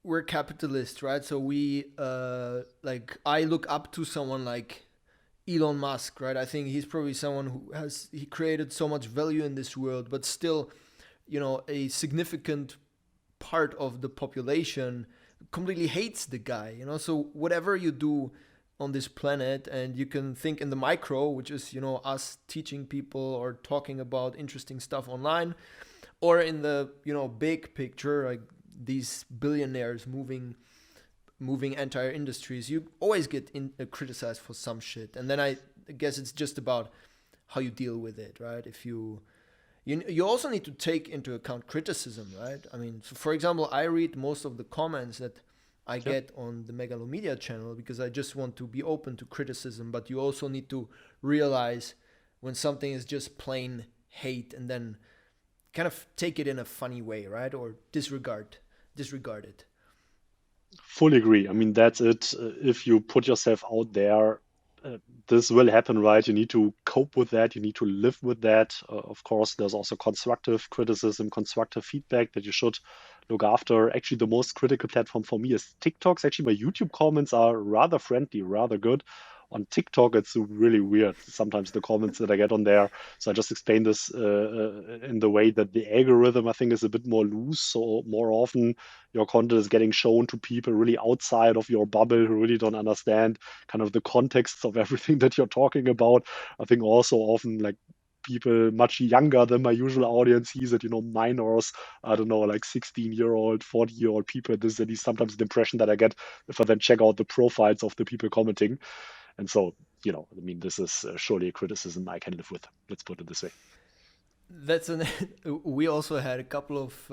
we're capitalists, right? So we I look up to someone like Elon Musk, right? I think he's probably someone who he created so much value in this world, but still, a significant part of the population completely hates the guy, so whatever you do on this planet, and you can think in the micro, which is us teaching people or talking about interesting stuff online, or in the big picture, like these billionaires moving entire industries, you always get criticized for some shit, and then I guess it's just about how you deal with it, right? If you also need to take into account criticism, right? I mean, so for example, I read most of the comments that I get on the Megalomedia channel because I just want to be open to criticism. But you also need to realize when something is just plain hate, and then kind of take it in a funny way, right? Or disregard it. Fully agree. I mean, that's it. If you put yourself out there, this will happen, right? You need to cope with that. You need to live with that. Of course, there's also constructive criticism, constructive feedback that you should look after. Actually, the most critical platform for me is TikToks. Actually, my YouTube comments are rather friendly, rather good. On TikTok, it's really weird. Sometimes the comments that I get on there. So I just explained this in the way that the algorithm, I think, is a bit more loose. So more often your content is getting shown to people really outside of your bubble who really don't understand kind of the context of everything that you're talking about. I think also often like people much younger than my usual audience sees it, minors, I don't know, like 16-year-old, 40-year-old people. This is at least sometimes the impression that I get if I then check out the profiles of the people commenting. And so, I mean, this is surely a criticism I can live with. Let's put it this way. We also had a couple of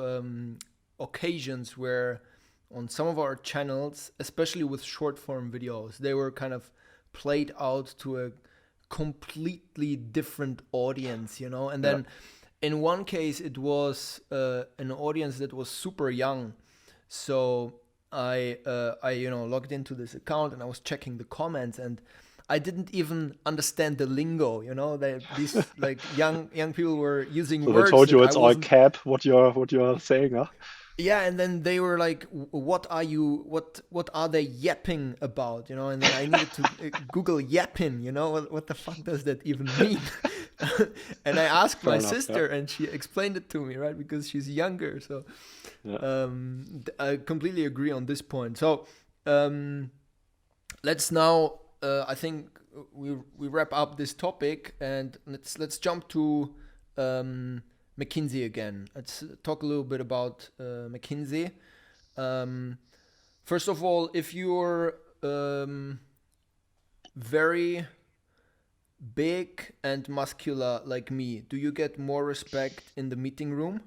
occasions where on some of our channels, especially with short form videos, they were kind of played out to a completely different audience, and then in one case it was an audience that was super young. So I logged into this account and I was checking the comments, and I didn't even understand the lingo. These like young people were using so words. They told you it's all cap what you're saying, huh? Yeah, and then they were like, "What are they yapping about?" And then I needed to Google yapping. What the fuck does that even mean? And I asked my sister, and she explained it to me, right? Because she's younger. So I completely agree on this point. So let's now, I think we wrap up this topic, and let's jump to McKinsey again. Let's talk a little bit about McKinsey. First of all, if you're very big and muscular like me, do you get more respect in the meeting room?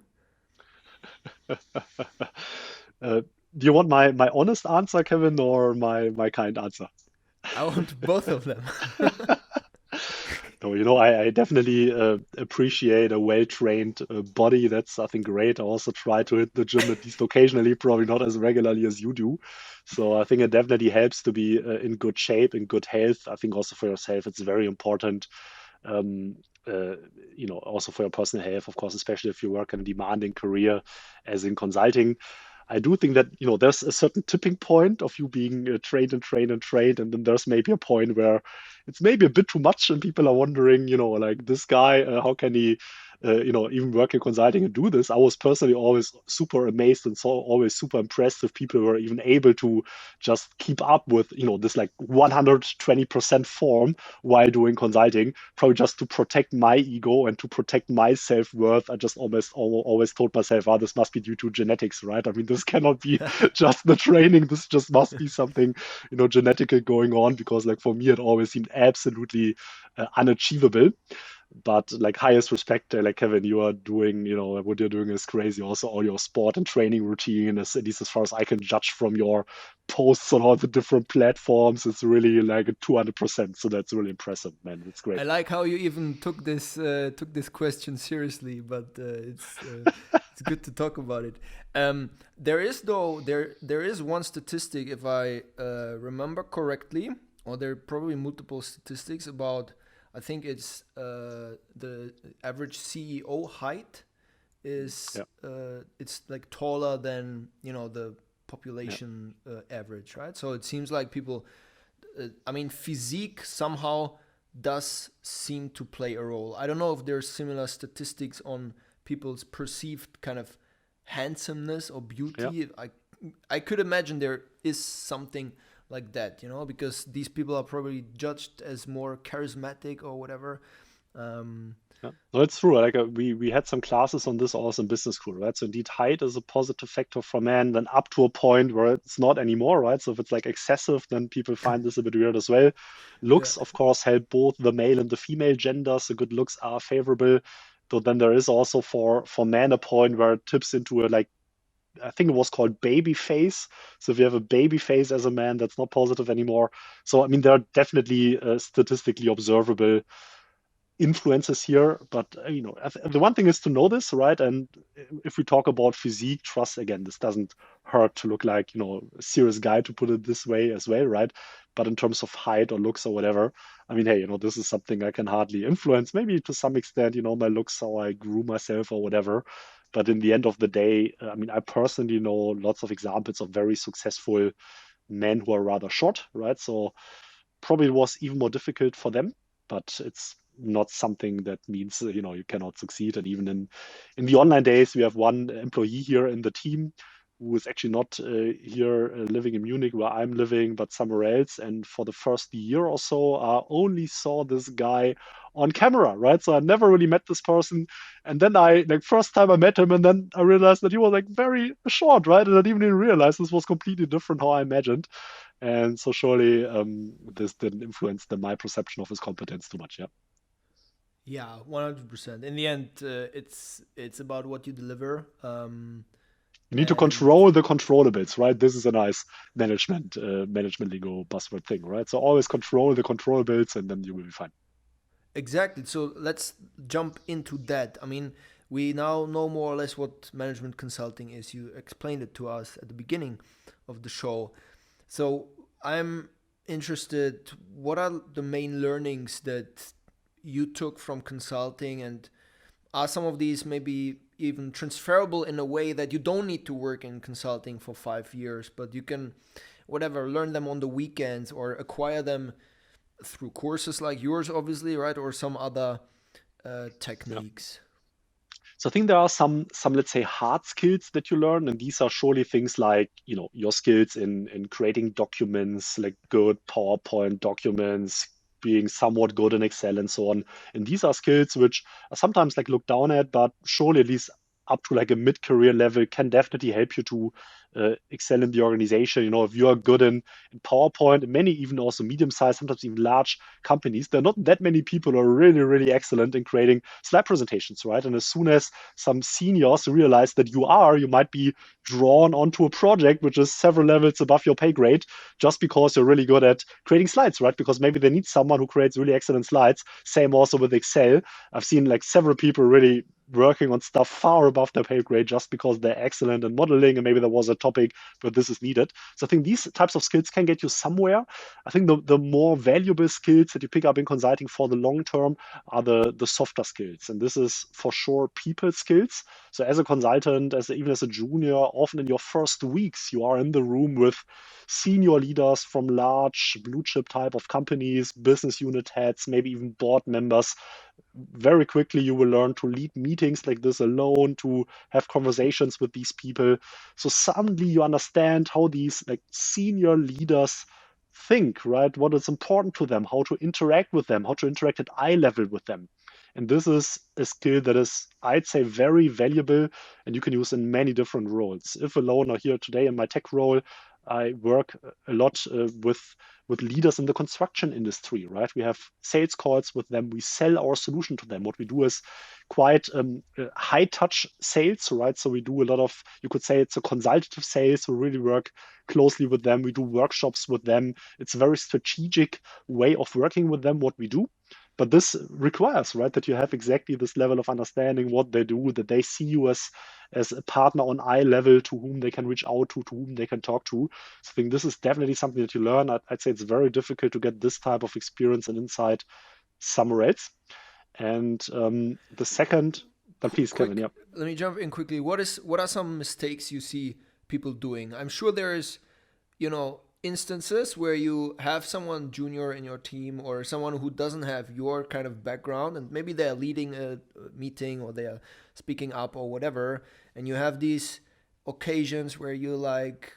Do you want my honest answer, Kevin, or my kind answer? I want both of them. No, I definitely appreciate a well-trained body. That's, I think, great. I also try to hit the gym at least occasionally, probably not as regularly as you do. So I think it definitely helps to be in good shape, in good health. I think also for yourself, it's very important. Um, also for your personal health, of course, especially if you work in a demanding career as in consulting. I do think that there's a certain tipping point of you being trained and trained and trained, and then there's maybe a point where it's maybe a bit too much, and people are wondering, like this guy, how can he, even work in consulting and do this? I was personally always super amazed and so always super impressed if people were even able to just keep up with, this like 120% form while doing consulting, probably just to protect my ego and to protect my self-worth. I just always told myself, this must be due to genetics, right? I mean, this cannot be just the training. This just must be something, genetic going on, because like for me, it always seemed absolutely unachievable. But like highest respect, like Kevin, you are doing, what you're doing is crazy. Also, all your sport and training routine, at least as far as I can judge from your posts on all the different platforms, it's really like a 200%. So that's really impressive, man. It's great. I like how you even took this question seriously, but it's good to talk about it. There is one statistic, if I remember correctly, or there are probably multiple statistics about. I think it's the average CEO height is it's like taller than the population average, right? So it seems like people, physique somehow does seem to play a role. I don't know if there's similar statistics on people's perceived kind of handsomeness or beauty. Yeah. I could imagine there is something like that, because these people are probably judged as more charismatic or whatever. Yeah. No, it's true. Like we had some classes on this also in business school, right? So indeed, height is a positive factor for men, then up to a point where it's not anymore, right? So if it's like excessive, then people find this a bit weird as well. Looks, of course, help both the male and the female gender. So good looks are favorable. So then there is also for men a point where it tips into a like, I think it was called baby face. So if you have a baby face as a man, that's not positive anymore. So I mean, there are definitely statistically observable influences here, but the one thing is to know this, right? And if we talk about physique, trust again, this doesn't hurt to look like a serious guy, to put it this way as well, right? But in terms of height or looks or whatever, I mean, hey, this is something I can hardly influence. Maybe to some extent, my looks, how I grew myself or whatever. But in the end of the day, I mean, I personally know lots of examples of very successful men who are rather short, right? So probably it was even more difficult for them, but it's not something that means you cannot succeed. And even in the online days, we have one employee here in the team who is actually not here living in Munich where I'm living, but somewhere else. And for the first year or so, I only saw this guy on camera, right? So I never really met this person. And then first time I met him, and then I realized that he was like very short, right? And I didn't even realize this was completely different how I imagined. And so surely this didn't influence my perception of his competence too much, yeah. Yeah, 100%. In the end, it's about what you deliver. You need to control the controllables, right? This is a nice management lingo buzzword thing, right? So always control the controllables, and then you will be fine. Exactly. So let's jump into that. I mean, we now know more or less what management consulting is. You explained it to us at the beginning of the show. So I'm interested, what are the main learnings that you took from consulting, and are some of these maybe even transferable in a way that you don't need to work in consulting for 5 years, but you can learn them on the weekends or acquire them through courses like yours, obviously, right? Or some other techniques. Yeah. So I think there are some let's say hard skills that you learn, and these are surely things like your skills in creating documents, like good PowerPoint documents, being somewhat good in Excel and so on. And these are skills which are sometimes like looked down at, but surely at least up to like a mid-career level can definitely help you to excel in the organization. If you are good in PowerPoint, and many even also medium-sized, sometimes even large companies, there are not that many people who are really, really excellent in creating slide presentations, right? And as soon as some seniors realize that you might be drawn onto a project which is several levels above your pay grade just because you're really good at creating slides, right? Because maybe they need someone who creates really excellent slides. Same also with Excel. I've seen like several people really working on stuff far above their pay grade just because they're excellent in modeling and maybe there was a topic where this is needed. So I think these types of skills can get you somewhere. I think the more valuable skills that you pick up in consulting for the long term are the softer skills. And this is for sure people skills. So as a consultant, even as a junior, often in your first weeks, you are in the room with senior leaders from large blue chip type of companies, business unit heads, maybe even board members. Very quickly you will learn to lead meetings like this alone, to have conversations with these people. So suddenly you understand how these like senior leaders think, right? What is important to them, how to interact with them, how to interact at eye level with them. And this is a skill that is, I'd say, very valuable and you can use in many different roles. If alone or here today in my tech role, I work a lot with leaders in the construction industry, right? We have sales calls with them. We sell our solution to them. What we do is quite high touch sales, right? So we do a lot of, you could say it's a consultative sales. We really work closely with them. We do workshops with them. It's a very strategic way of working with them, what we do. But this requires, right, that you have exactly this level of understanding what they do, that they see you as a partner on eye level to whom they can reach out to whom they can talk to. So I think this is definitely something that you learn. I'd say it's very difficult to get this type of experience and insight somewhere else. And the second, but please, Kevin, yeah. Let me jump in quickly. What are some mistakes you see people doing? I'm sure there's, instances where you have someone junior in your team or someone who doesn't have your kind of background and maybe they're leading a meeting or they're speaking up or whatever, and you have these occasions where you're like,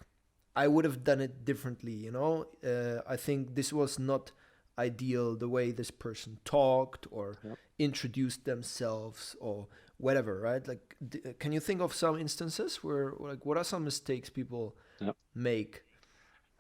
I would have done it differently, I think this was not ideal the way this person talked or introduced themselves or whatever, right? Like, can you think of some instances where, like, what are some mistakes people make?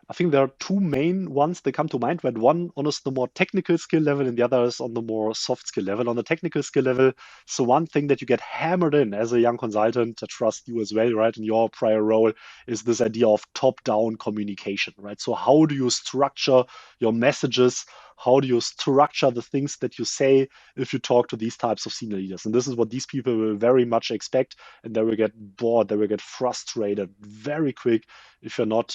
I think there are two main ones that come to mind, right? One on the more technical skill level and the other is on the more soft skill level. On the technical skill level, so one thing that you get hammered in as a young consultant, I trust you as well, right, in your prior role, is this idea of top-down communication, right? So how do you structure your messages? How do you structure the things that you say if you talk to these types of senior leaders? And this is what these people will very much expect. And they will get bored, they will get frustrated very quick if you're not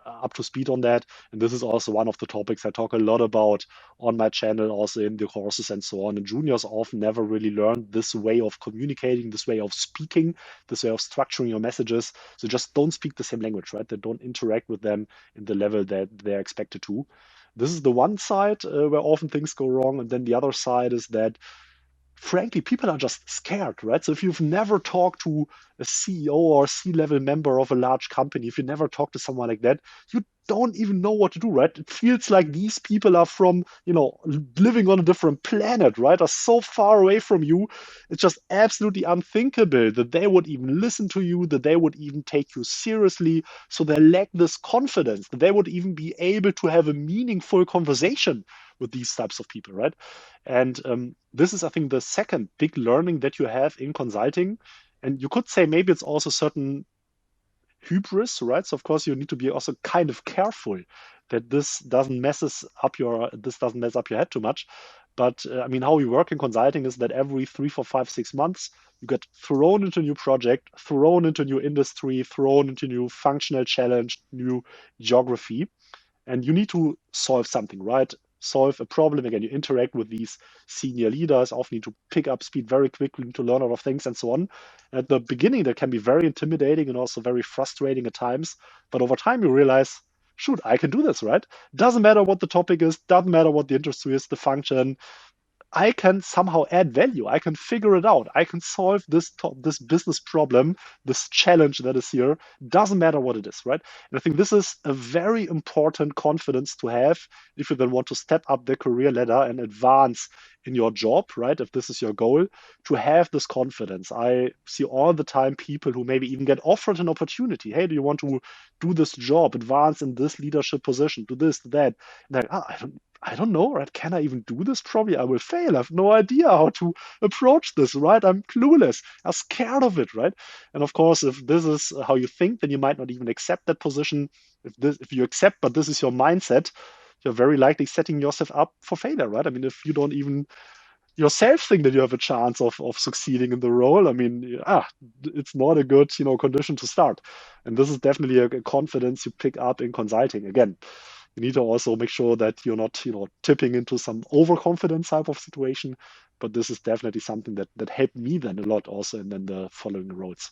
up to speed on that. And this is also one of the topics I talk a lot about on my channel, also in the courses and so on. And juniors often never really learn this way of communicating, this way of speaking, this way of structuring your messages. So just don't speak the same language, right? They don't interact with them in the level that they're expected to. This is the one side where often things go wrong. And then the other side is that, frankly, people are just scared, right? So if you've never talked to a CEO or C-level member of a large company, if you never talked to someone like that, you don't even know what to do, right? It feels like these people are from, living on a different planet, right? Are so far away from you. It's just absolutely unthinkable that they would even listen to you, that they would even take you seriously. So they lack this confidence that they would even be able to have a meaningful conversation with these types of people, right? And this is, I think, the second big learning that you have in consulting. And you could say maybe it's also certain hubris, right? So of course you need to be also kind of careful that this doesn't mess up your head too much. But I mean, how we work in consulting is that every 3, 4, 5, 6 months, you get thrown into a new project, thrown into a new industry, thrown into a new functional challenge, new geography, and you need to solve something, right? Solve a problem. Again, you interact with these senior leaders, often need to pick up speed very quickly, need to learn a lot of things and so on. At the beginning, that can be very intimidating and also very frustrating at times. But over time, you realize, shoot, I can do this, right? Doesn't matter what the topic is, doesn't matter what the industry is, the function. I can somehow add value. I can figure it out. I can solve this business problem, this challenge that is here. Doesn't matter what it is, right? And I think this is a very important confidence to have if you then want to step up the career ladder and advance in your job, right? If this is your goal, to have this confidence. I see all the time people who maybe even get offered an opportunity. Hey, do you want to do this job, advance in this leadership position, do this, do that? And like, I don't know, right? Can I even do this? Probably I will fail. I have no idea how to approach this, right? I'm clueless. I'm scared of it, right? And of course, if this is how you think, then you might not even accept that position. If you accept, but this is your mindset, you're very likely setting yourself up for failure, right? I mean, if you don't even yourself think that you have a chance of succeeding in the role, I mean, it's not a good, condition to start. And this is definitely a confidence you pick up in consulting. Again, you need to also make sure that you're not, tipping into some overconfidence type of situation. But this is definitely something that helped me then a lot also in then the following roles.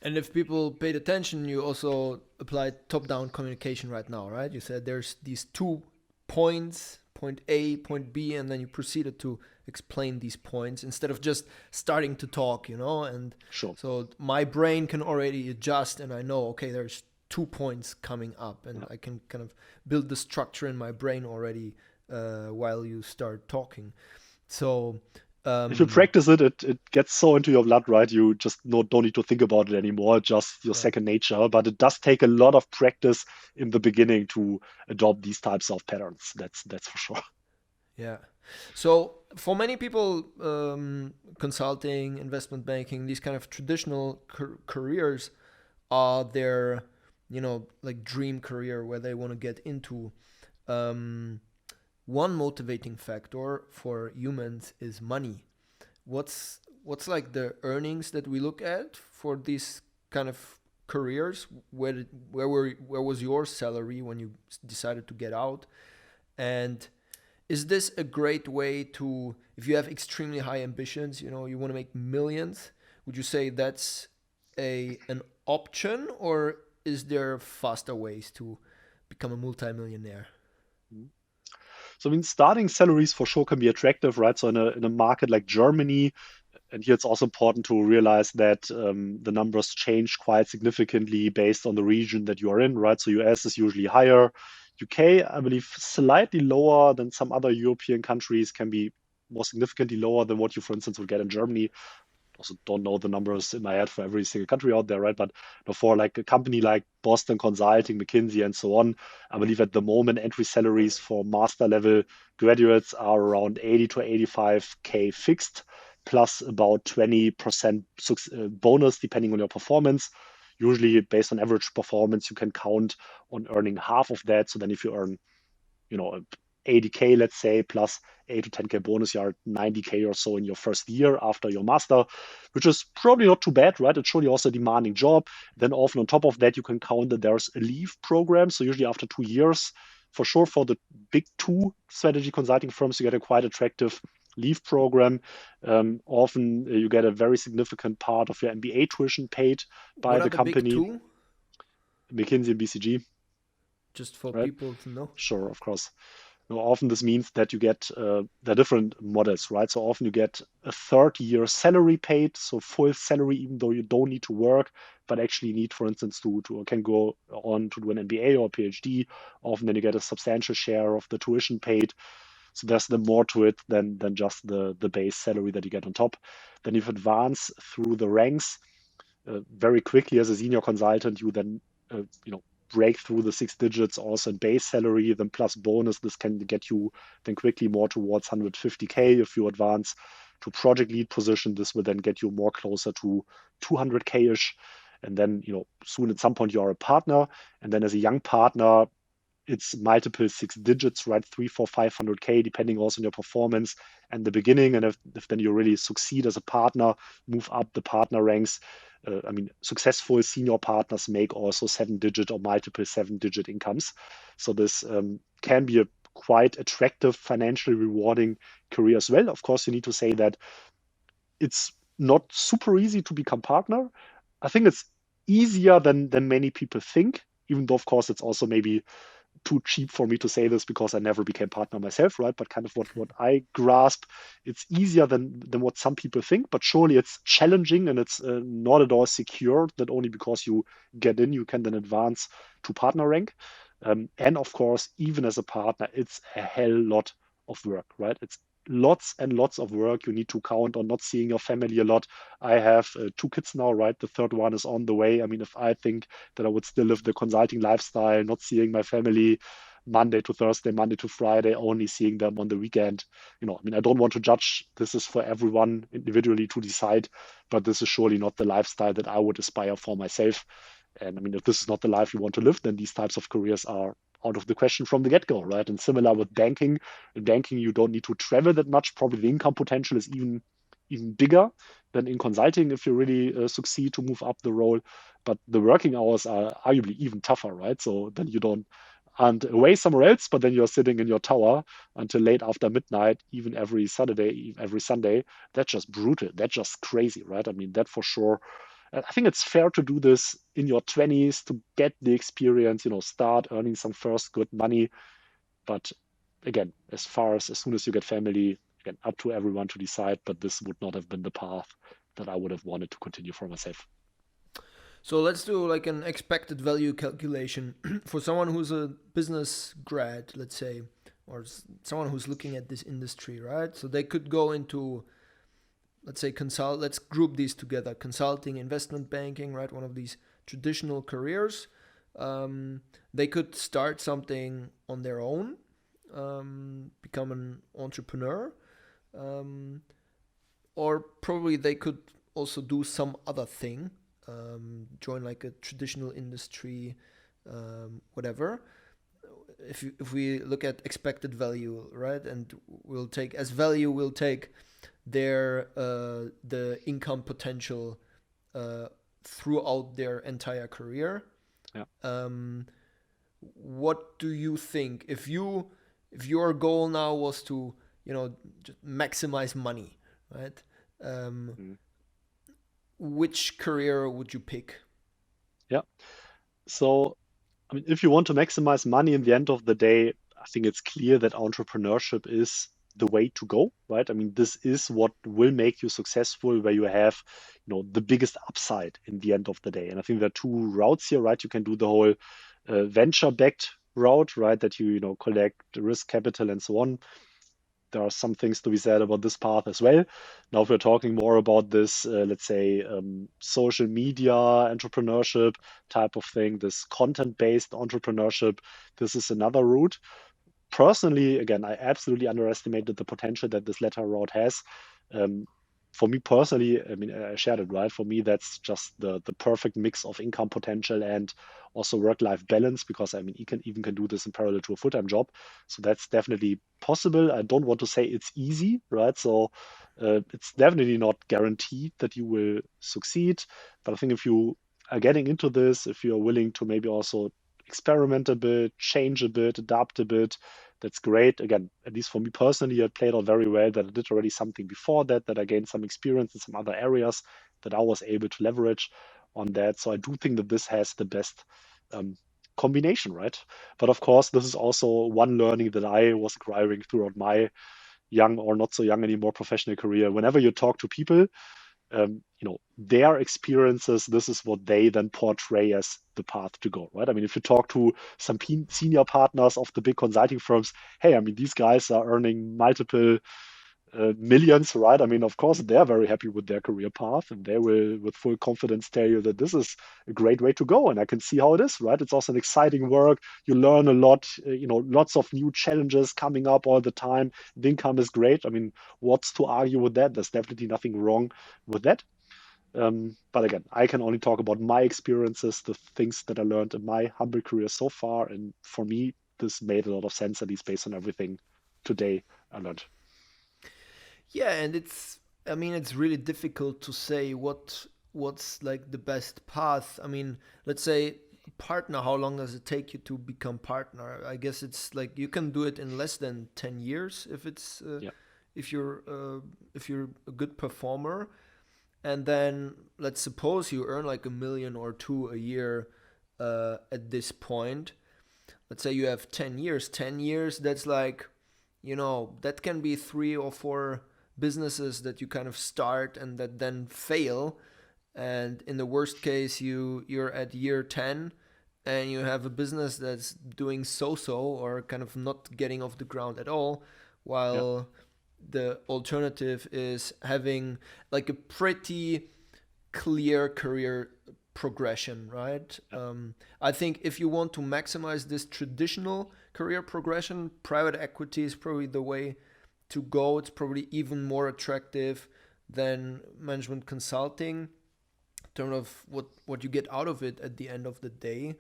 And if people paid attention, you also applied top-down communication right now, right? You said there's these 2 points, point A, point B, and then you proceeded to explain these points instead of just starting to talk, and Sure. So my brain can already adjust, and I know, okay, there's 2 points coming up, and I can kind of build the structure in my brain already while you start talking. So if you practice it, it gets so into your blood, right? You just don't need to think about it anymore, just your second nature. But it does take a lot of practice in the beginning to adopt these types of patterns. That's for sure. Yeah. So for many people, consulting, investment banking, these kind of traditional careers are their, like dream career where they want to get into. One motivating factor for humans is money. What's like the earnings that we look at for these kind of careers? Where was your salary when you decided to get out? And is this a great way to, if you have extremely high ambitions, you want to make millions, would you say that's an option, or is there faster ways to become a multimillionaire? So, I mean, starting salaries for sure can be attractive, right? So in a market like Germany, and here it's also important to realize that the numbers change quite significantly based on the region that you are in, right? So US is usually higher. UK, I believe, slightly lower than some other European countries, can be more significantly lower than what you, for instance, would get in Germany. Also don't know the numbers in my head for every single country out there, right? But for like a company like Boston Consulting, McKinsey, and so on, I believe at the moment entry salaries for master level graduates are around 80 to 85K fixed, plus about 20% bonus depending on your performance. Usually based on average performance, you can count on earning half of that. So then if you earn, 80K, let's say, plus 8 to 10K bonus, you are at 90K or so in your first year after your master, which is probably not too bad, right? It's surely also a demanding job. Then often on top of that, you can count that there's a leave program. So usually after 2 years, for sure, for the big 2 strategy consulting firms, you get a quite attractive leave program. Often you get a very significant part of your MBA tuition paid by the company. Big 2? McKinsey and BCG. Just for right? people to know. Sure, of course. Now, often this means that you get the different models, right? So often you get a 30-year salary paid, so full salary, even though you don't need to work, but actually need, for instance, to can go on to do an MBA or PhD. Often then you get a substantial share of the tuition paid. So there's the more to it than just the base salary that you get on top. Then if you advance through the ranks very quickly as a senior consultant, you then break through the 6 digits also in base salary, then plus bonus. This can get you then quickly more towards 150K. If you advance to project lead position, this will then get you more closer to 200K-ish. And then, soon at some point you are a partner. And then as a young partner, it's multiple 6 digits, right? 3, 4, 500K, depending also on your performance and the beginning. And if then you really succeed as a partner, move up the partner ranks. Successful senior partners make also 7-digit or multiple 7-digit incomes. So this can be a quite attractive, financially rewarding career as well. Of course, you need to say that it's not super easy to become partner. I think it's easier than many people think, even though, of course, it's also maybe too cheap for me to say this because I never became partner myself, right? But kind of what I grasp, it's easier than what some people think, but surely it's challenging and it's not at all secure that only because you get in, you can then advance to partner rank. And of course, even as a partner, it's a hell lot of work, right? It's lots and lots of work. You need to count on not seeing your family a lot. I have 2 kids now, right? The third one is on the way. I mean, if I think that I would still live the consulting lifestyle, not seeing my family Monday to Thursday, Monday to Friday, only seeing them on the weekend, I mean, I don't want to judge. This is for everyone individually to decide, but this is surely not the lifestyle that I would aspire for myself. And I mean, if this is not the life you want to live, then these types of careers are out of the question from the get-go, right? And similar with banking. In banking, you don't need to travel that much. Probably the income potential is even bigger than in consulting if you really succeed to move up the role. But the working hours are arguably even tougher, right? So then you don't aren't away somewhere else, but then you're sitting in your tower until late after midnight, even every Saturday, every Sunday. That's just brutal. That's just crazy, right? I mean, that for sure. I think it's fair to do this in your 20s to get the experience, start earning some first good money. But again, as soon as you get family, again, up to everyone to decide, but this would not have been the path that I would have wanted to continue for myself. So let's do like an expected value calculation for someone who's a business grad, let's say, or someone who's looking at this industry, right? So they could go into, let's say, let's group these together: consulting, investment banking, right? One of these traditional careers. They could start something on their own, become an entrepreneur, or probably they could also do some other thing, join like a traditional industry, whatever. If we look at expected value, right, and we'll take as value, we'll take their the income potential throughout their entire career. Yeah. What do you think if your goal now was to just maximize money, right? Which career would you pick? Yeah. So, I mean, if you want to maximize money in the end of the day, I think it's clear that entrepreneurship is the way to go, right? I mean, this is what will make you successful, where you have, the biggest upside in the end of the day. And I think there are 2 routes here, right? You can do the whole venture-backed route, right? That you collect risk capital and so on. There are some things to be said about this path as well. Now, if we're talking more about this, let's say, social media entrepreneurship type of thing, this content-based entrepreneurship, this is another route. Personally, again, I absolutely underestimated the potential that this latter route has. For me personally, I mean, I shared it, right? For me, that's just the perfect mix of income potential and also work-life balance, because I mean, you can do this in parallel to a full-time job. So that's definitely possible. I don't want to say it's easy, right? So it's definitely not guaranteed that you will succeed. But I think if you are getting into this, if you're willing to maybe also experiment a bit, change a bit, adapt a bit, that's great. Again, at least for me personally, it played out very well that I did already something before that I gained some experience in some other areas that I was able to leverage on that. So I do think that this has the best combination, right? But of course, this is also one learning that I was acquiring throughout my young or not so young anymore professional career. Whenever you talk to people, their experiences, this is what they then portray as the path to go, right? I mean, if you talk to some senior partners of the big consulting firms, hey, I mean, these guys are earning multiple millions, right? I mean, of course, they're very happy with their career path, and they will, with full confidence, tell you that this is a great way to go. And I can see how it is, right? It's also an exciting work. You learn a lot, lots of new challenges coming up all the time. The income is great. I mean, what's to argue with that? There's definitely nothing wrong with that. But again, I can only talk about my experiences, the things that I learned in my humble career so far. And for me, this made a lot of sense, at least based on everything today I learned. Yeah, and it's really difficult to say what's like the best path. I mean, let's say partner, how long does it take you to become partner? I guess it's like you can do it in less than 10 years if it's if you're a good performer. And then let's suppose you earn like $1 million or $2 million a year at this point. let's say you have 10 years. 10 years, that's like, that can be 3 or 4 businesses that you kind of start and that then fail. And in the worst case, you're at year 10 and you have a business that's doing so-so or kind of not getting off the ground at all, while the alternative is having like a pretty clear career progression, right? I think if you want to maximize this traditional career progression, private equity is probably the way to go. It's probably even more attractive than management consulting in terms of what you get out of it at the end of the day.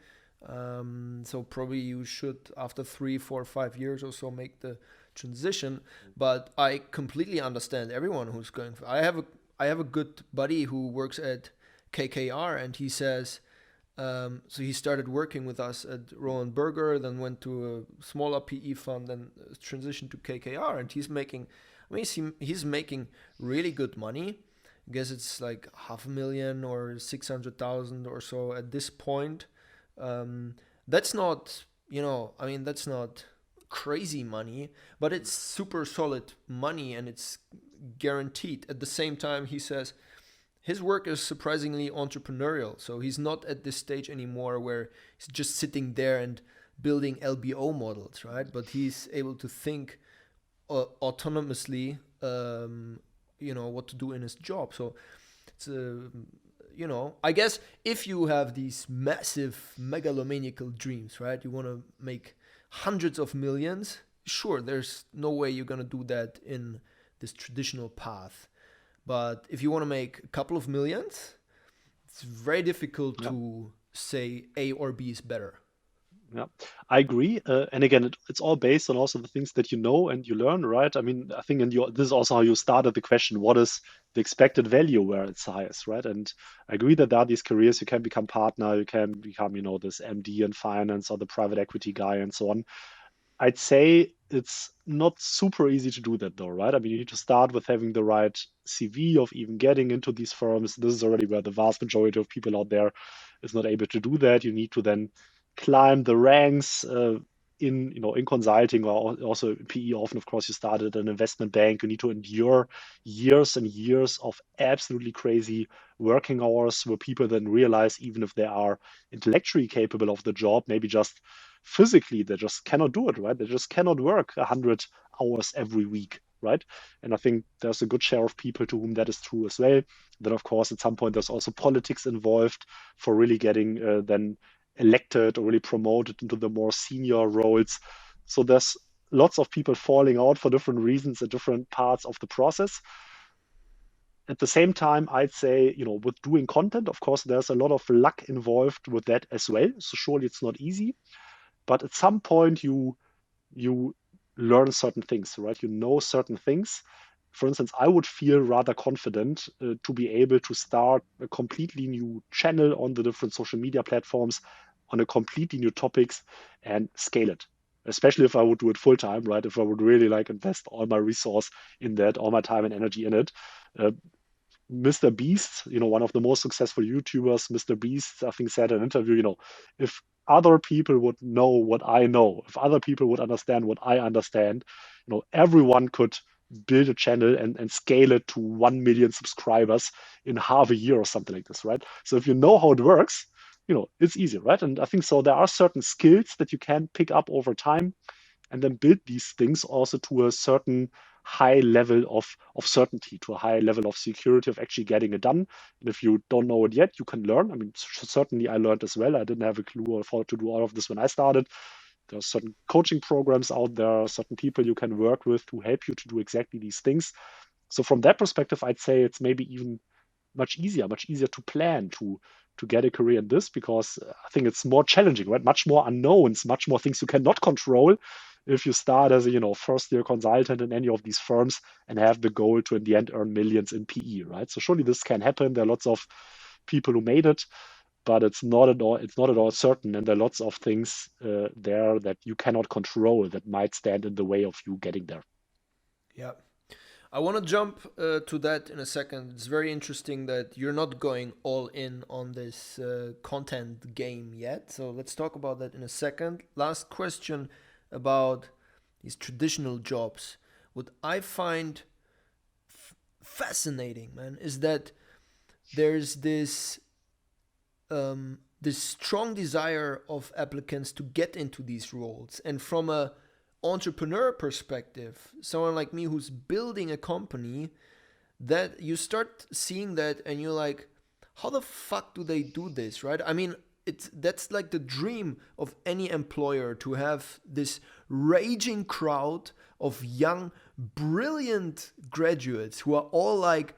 So probably you should, after 3, 4, 5 years or so, make the transition. But I completely understand everyone who's going for. I have a good buddy who works at KKR, and he says, so he started working with us at Roland Berger, then went to a smaller PE fund, then transitioned to KKR, and he's making really good money. I guess it's like $500,000 or 600,000 or so at this point. That's not, that's not crazy money, but it's super solid money and it's guaranteed. At the same time, he says his work is surprisingly entrepreneurial. So he's not at this stage anymore where he's just sitting there and building LBO models, right? But he's able to think autonomously, what to do in his job. So it's I guess if you have these massive megalomaniacal dreams, right? You want to make hundreds of millions. Sure, there's no way you're going to do that in this traditional path. But if you want to make a couple of millions, it's very difficult to say A or B is better. Yeah, I agree. And again, it's all based on also the things that you know and you learn, right? I mean, I think this is also how you started the question, what is the expected value where it's highest, right? And I agree that there are these careers, you can become partner, you can become, this MD in finance or the private equity guy and so on. I'd say it's not super easy to do that though, right? I mean, you need to start with having the right CV of even getting into these firms. This is already where the vast majority of people out there is not able to do that. You need to then climb the ranks in consulting or also in PE. Often, of course, you started at an investment bank. You need to endure years and years of absolutely crazy working hours where people then realize even if they are intellectually capable of the job, maybe just physically they just cannot do it, right? They just cannot work 100 hours every week, right? And I think there's a good share of people to whom that is true as well. Then, of course, at some point, there's also politics involved for really getting then elected or really promoted into the more senior roles. So there's lots of people falling out for different reasons at different parts of the process. At the same time, I'd say, with doing content, of course, there's a lot of luck involved with that as well. So surely it's not easy. But at some point, you learn certain things, right? You know certain things. For instance, I would feel rather confident to be able to start a completely new channel on the different social media platforms on a completely new topics and scale it, especially if I would do it full time, right? If I would really invest all my resource in that, all my time and energy in it. Mr. Beast, one of the most successful YouTubers, Mr. Beast, I think said in an interview, if other people would know what I know, if other people would understand what I understand, everyone could build a channel and scale it to 1 million subscribers in half a year or something like this, right? So if you know how it works, it's easy, right? And I think so there are certain skills that you can pick up over time and then build these things also to a certain high level of certainty, to a high level of security of actually getting it done. And if you don't know it yet, you can learn. I mean, certainly I learned as well. I didn't have a clue of how to do all of this when I started. There are certain coaching programs out there, certain people you can work with to help you to do exactly these things. So from that perspective, I'd say it's maybe even much easier to plan to get a career in this, because I think it's more challenging, right? Much more unknowns, much more things you cannot control if you start as a first year consultant in any of these firms and have the goal to in the end earn millions in PE, right? So surely this can happen. There are lots of people who made it, but it's not at all certain, and there are lots of things there that you cannot control that might stand in the way of you getting there. Yeah, I want to jump to that in a second. It's very interesting that you're not going all in on this content game yet. So let's talk about that in a second. Last question about these traditional jobs. What I find fascinating, man, is that there's this strong desire of applicants to get into these roles, and from a entrepreneur perspective, someone like me who's building a company, that you start seeing that and you're like, how the fuck do they do this, right? I mean, that's like the dream of any employer, to have this raging crowd of young, brilliant graduates who are all like,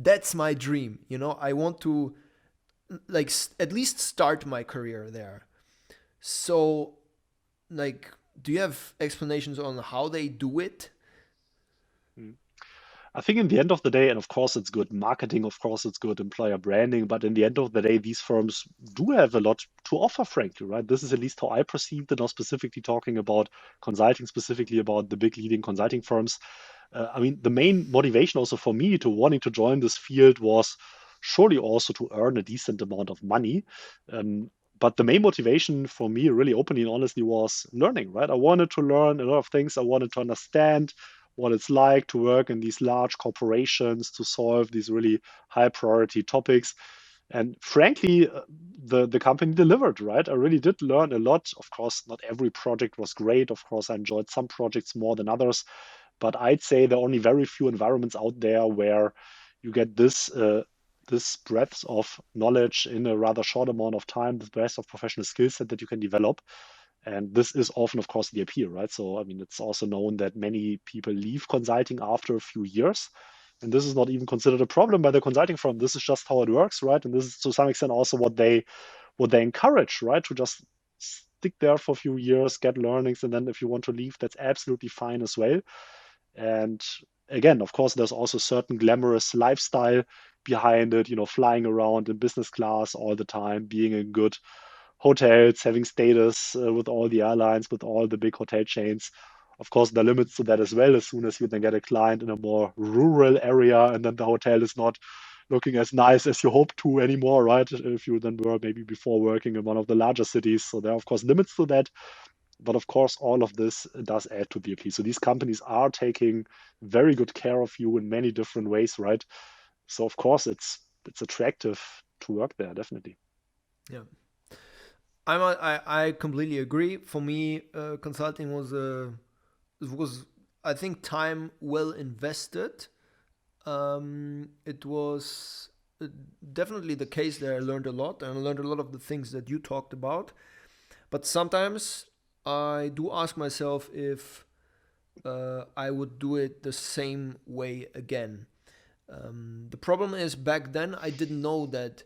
that's my dream, I want to like at least start my career there. So like, do you have explanations on how they do it? I think in the end of the day, and of course it's good marketing, of course it's good employer branding, but in the end of the day, these firms do have a lot to offer, frankly, right? This is at least how I perceived it, now specifically talking about consulting, specifically about the big leading consulting firms. I mean, the main motivation also for me to wanting to join this field was surely also to earn a decent amount of money. But the main motivation for me, really openly and honestly, was learning, right? I wanted to learn a lot of things. I wanted to understand what it's like to work in these large corporations, to solve these really high priority topics. And frankly, the company delivered, right? I really did learn a lot. Of course, not every project was great. Of course, I enjoyed some projects more than others. But I'd say there are only very few environments out there where you get this breadth of knowledge in a rather short amount of time, the breadth of professional skill set that you can develop. And this is often, of course, the appeal, right? So, I mean, it's also known that many people leave consulting after a few years. And this is not even considered a problem by the consulting firm. This is just how it works, right? And this is to some extent also what they encourage, right? To just stick there for a few years, get learnings, and then if you want to leave, that's absolutely fine as well. And again, of course, there's also certain glamorous lifestyle behind it, flying around in business class all the time, being in good hotels, having status with all the airlines, with all the big hotel chains. Of course, there are limits to that as well. As soon as you then get a client in a more rural area, and then the hotel is not looking as nice as you hope to anymore, right? If you then were maybe before working in one of the larger cities. So there are, of course, limits to that. But of course, all of this does add to the appeal. So these companies are taking very good care of you in many different ways, right? So of course, it's attractive to work there, definitely. Yeah. I completely agree. For me, consulting was I think time well invested. It was definitely the case that I learned a lot, and I learned a lot of the things that you talked about. But sometimes I do ask myself if I would do it the same way again. The problem is, back then I didn't know that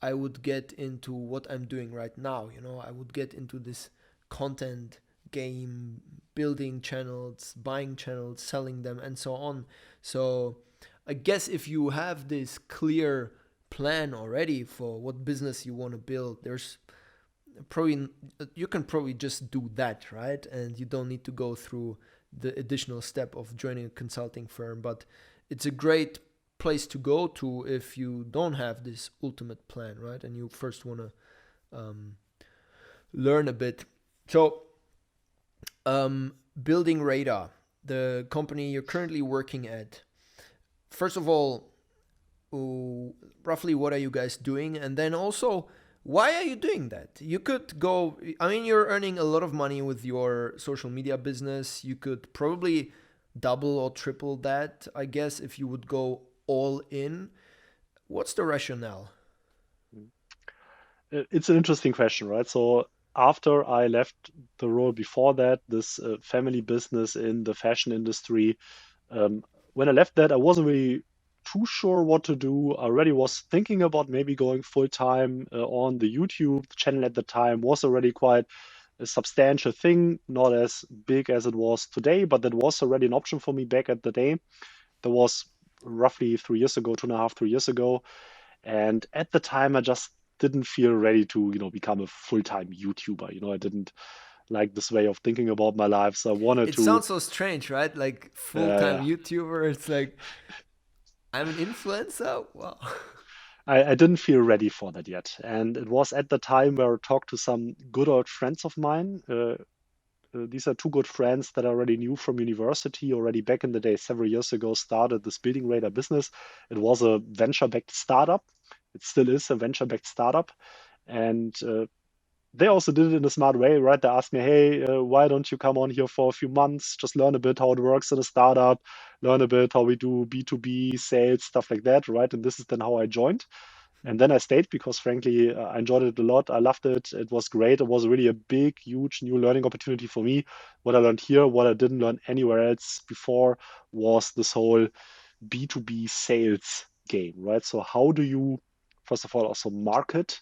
I would get into what I'm doing right now. I would get into this content game, building channels, buying channels, selling them, and so on. So I guess if you have this clear plan already for what business you want to build, you can probably just do that, right? And you don't need to go through the additional step of joining a consulting firm. But it's a great place to go to if you don't have this ultimate plan, right? And you first want to learn a bit. So building Radar, the company you're currently working at, first of all, roughly what are you guys doing? And then also, why are you doing that? You could go, you're earning a lot of money with your social media business. You could probably double or triple that, I guess, if you would go all in. What's the rationale? It's an interesting question, right? So after I left the role before that, this family business in the fashion industry, when I left that, I wasn't really too sure what to do. I already was thinking about maybe going full time on the YouTube channel. At the time was already quite a substantial thing, not as big as it was today, but that was already an option for me back at the day. That was roughly 3 years ago, 2.5, 3 years ago. And at the time, I just didn't feel ready to, become a full-time YouTuber. I didn't like this way of thinking about my life. So I wanted It to, sounds so strange, right? Like full-time yeah. YouTuber. It's like I'm an influencer. Wow. I didn't feel ready for that yet. And it was at the time where I talked to some good old friends of mine. These are two good friends that I already knew from university already back in the day, several years ago, started this building radar business. It was a venture-backed startup. It still is a venture-backed startup. And they also did it in a smart way, right? They asked me, hey, why don't you come on here for a few months, just learn a bit how it works in a startup, learn a bit how we do B2B sales, stuff like that, right? And this is then how I joined. And then I stayed because, frankly, I enjoyed it a lot. I loved it. It was great. It was really a big, huge new learning opportunity for me. What I learned here, what I didn't learn anywhere else before, was this whole B2B sales game, right? So, how do you, first of all, also market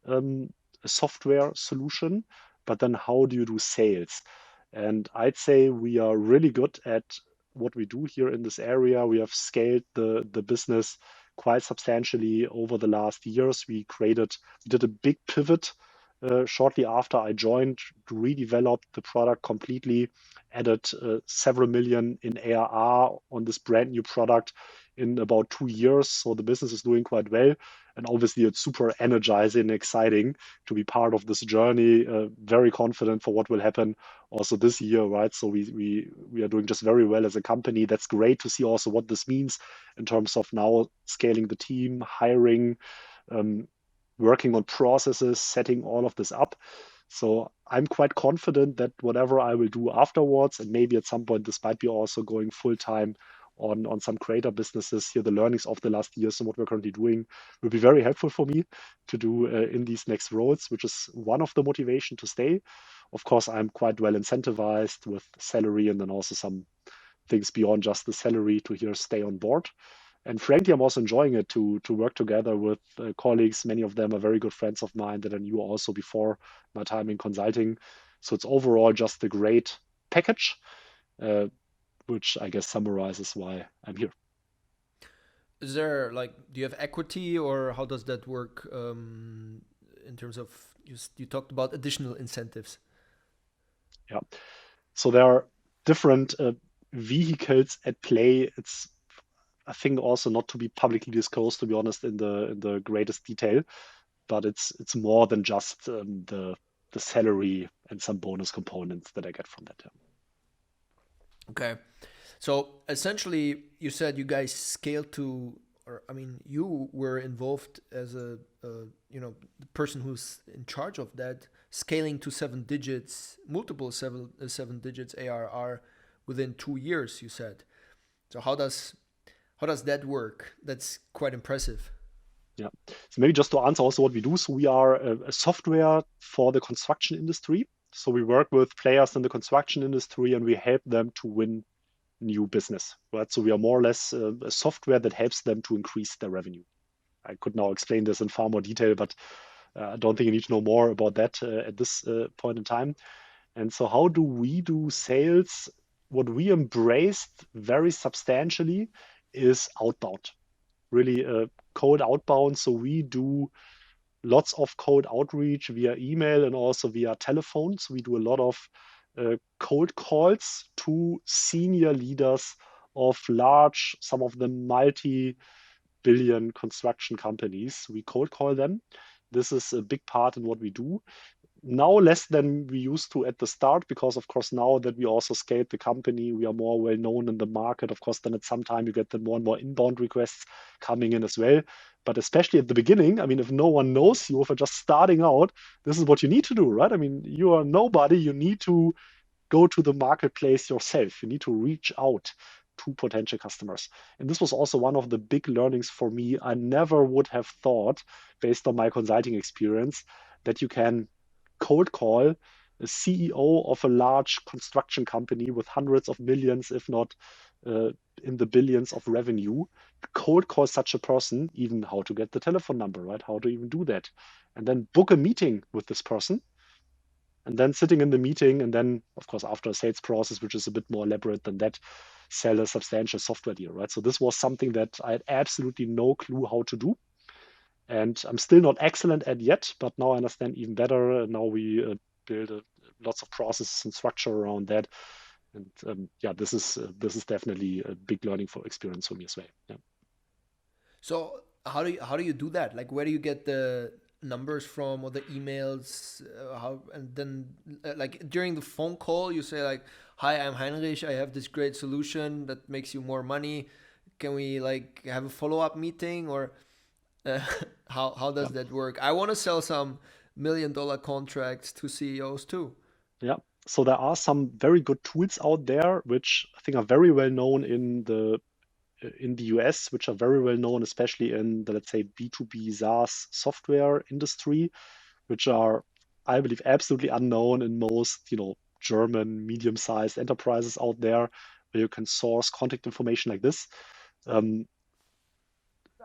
um, a software solution, but then how do you do sales? And I'd say we are really good at what we do here in this area. We have scaled the business quite substantially over the last years. We did a big pivot shortly after I joined, redeveloped the product completely, added several million in ARR on this brand new product in about 2 years. So the business is doing quite well. And obviously, it's super energizing and exciting to be part of this journey. Very confident for what will happen also this year, right? So we are doing just very well as a company. That's great to see also what this means in terms of now scaling the team, hiring, um, working on processes, setting all of this up. So I'm quite confident that whatever I will do afterwards, and maybe at some point this might be also going full time on some creator businesses here, the learnings of the last years and what we're currently doing will be very helpful for me to do in these next roles, which is one of the motivation to stay. Of course, I'm quite well incentivized with salary and then also some things beyond just the salary to here stay on board. And frankly, I'm also enjoying it to work together with colleagues. Many of them are very good friends of mine that I knew also before my time in consulting. So it's overall just a great package, uh, which I guess summarizes why I'm here. Is there like, do you have equity or how does that work in terms of, you talked about additional incentives? Yeah. So there are different vehicles at play. It's, I think, also not to be publicly disclosed, to be honest, in the greatest detail. But it's more than just the salary and some bonus components that I get from that. Okay. So essentially, you said you guys scaled to, or I mean, you were involved as the person who's in charge of that, scaling to 7 digits, multiple 7 digits ARR within 2 years. You said. So how does that work? That's quite impressive. Yeah. So maybe just to answer also what we do. So we are a software for the construction industry. So we work with players in the construction industry and we help them to win new business, right? So we are more or less a software that helps them to increase their revenue. I could now explain this in far more detail, but I don't think you need to know more about that at this point in time. And so how do we do sales? What we embraced very substantially is outbound, really cold outbound. So we do lots of cold outreach via email and also via telephone. So we do a lot of cold calls to senior leaders of large, some of them multi-billion construction companies. We cold call them. This is a big part in what we do. Now less than we used to at the start, because of course now that we also scaled the company, we are more well known in the market. Of course, then at some time you get the more and more inbound requests coming in as well. But especially at the beginning, I mean, if no one knows you, if you're just starting out, this is what you need to do, right? I mean, you are nobody. You need to go to the marketplace yourself. You need to reach out to potential customers. And this was also one of the big learnings for me. I never would have thought, based on my consulting experience, that you can cold call a CEO of a large construction company with hundreds of millions, if not in the billions of revenue, cold call such a person, even how to get the telephone number, right? How to even do that. And then book a meeting with this person. And then sitting in the meeting, and then, of course, after a sales process, which is a bit more elaborate than that, sell a substantial software deal, right? So this was something that I had absolutely no clue how to do. And I'm still not excellent at yet, but now I understand even better. Now we build a lots of processes and structure around that. And yeah, this is definitely a big learning for experience for me as well. Yeah. So how do you do that? Like, where do you get the numbers from or the emails? How and then like during the phone call, you say like, "Hi, I'm Heinrich. I have this great solution that makes you more money. Can we like have a follow up meeting?" Or uh, how Yeah. does that work? I want to sell some $1 million contracts to CEOs too. Yeah. So there are some very good tools out there, which I think are very well known in the US, which are very well known, especially in the, let's say, B2B SaaS software industry, which are, I believe, absolutely unknown in most, German medium-sized enterprises out there, where you can source contact information like this. Um,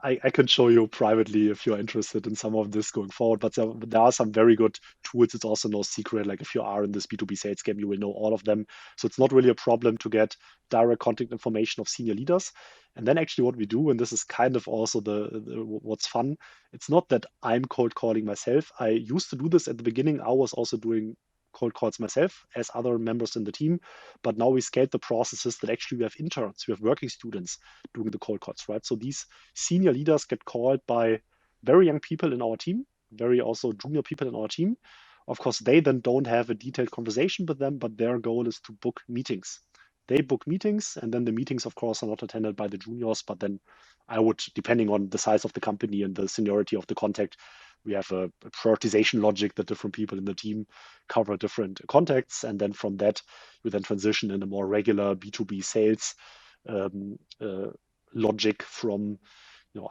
I can show you privately if you're interested in some of this going forward, but there are some very good tools. It's also no secret. Like if you are in this B2B sales game, you will know all of them. So it's not really a problem to get direct contact information of senior leaders. And then actually what we do, and this is kind of also what's fun, it's not that I'm cold calling myself. I used to do this at the beginning. I was also doing cold calls myself as other members in the team, but now we scaled the processes that actually we have interns, we have working students doing the cold calls, right? So these senior leaders get called by very young people in our team, very also junior people in our team. Of course, they then don't have a detailed conversation with them, but their goal is to book meetings. They book meetings, and then the meetings, of course, are not attended by the juniors, but then I would, depending on the size of the company and the seniority of the contact, we have a prioritization logic that different people in the team cover different contacts. And then from that, we then transition in a more regular B2B sales um, uh, logic from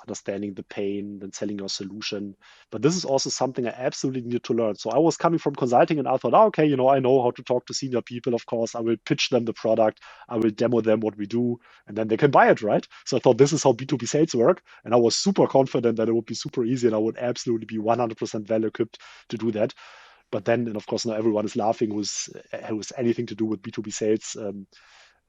understanding the pain, then selling your solution. But this is also something I absolutely need to learn. So I was coming from consulting and I thought, okay, I know how to talk to senior people, of course. I will pitch them the product, I will demo them what we do, and then they can buy it, right? So I thought this is how B2B sales work. And I was super confident that it would be super easy and I would absolutely be 100% well equipped to do that. But then, and of course, now everyone is laughing who's anything to do with B2B sales.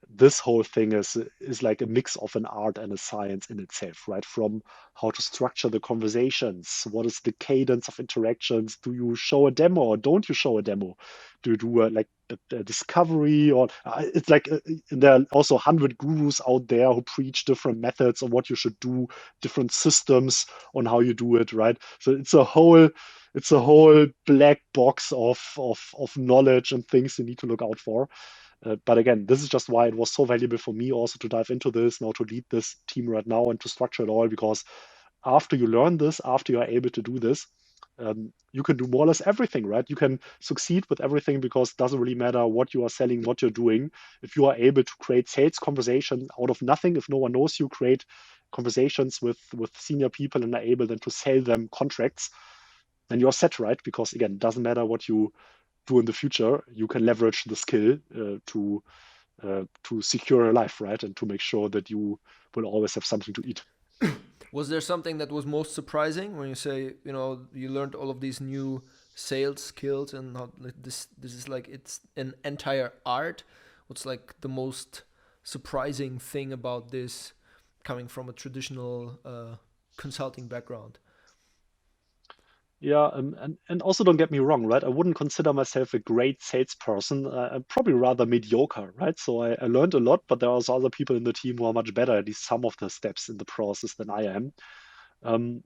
This whole thing is like a mix of an art and a science in itself, right? From how to structure the conversations, what is the cadence of interactions? Do you show a demo or don't you show a demo? Do you do a discovery or it's like there are also 100 gurus out there who preach different methods on what you should do, different systems on how you do it, right? So it's a whole black box of knowledge and things you need to look out for. But again, this is just why it was so valuable for me also to dive into this, now to lead this team right now and to structure it all, because after you learn this, after you are able to do this, you can do more or less everything, right? You can succeed with everything because it doesn't really matter what you are selling, what you're doing. If you are able to create sales conversation out of nothing, if no one knows you, create conversations with senior people and are able then to sell them contracts, then you're set, right? Because again, it doesn't matter what you do in the future, you can leverage the skill to secure your life, right? And to make sure that you will always have something to eat. Was there something that was most surprising when you say, you learned all of these new sales skills and how like this is like it's an entire art? What's like the most surprising thing about this coming from a traditional consulting background? Yeah, and also don't get me wrong, right? I wouldn't consider myself a great salesperson. I'm probably rather mediocre, right? So I learned a lot, but there are also other people in the team who are much better at least some of the steps in the process than I am. Um,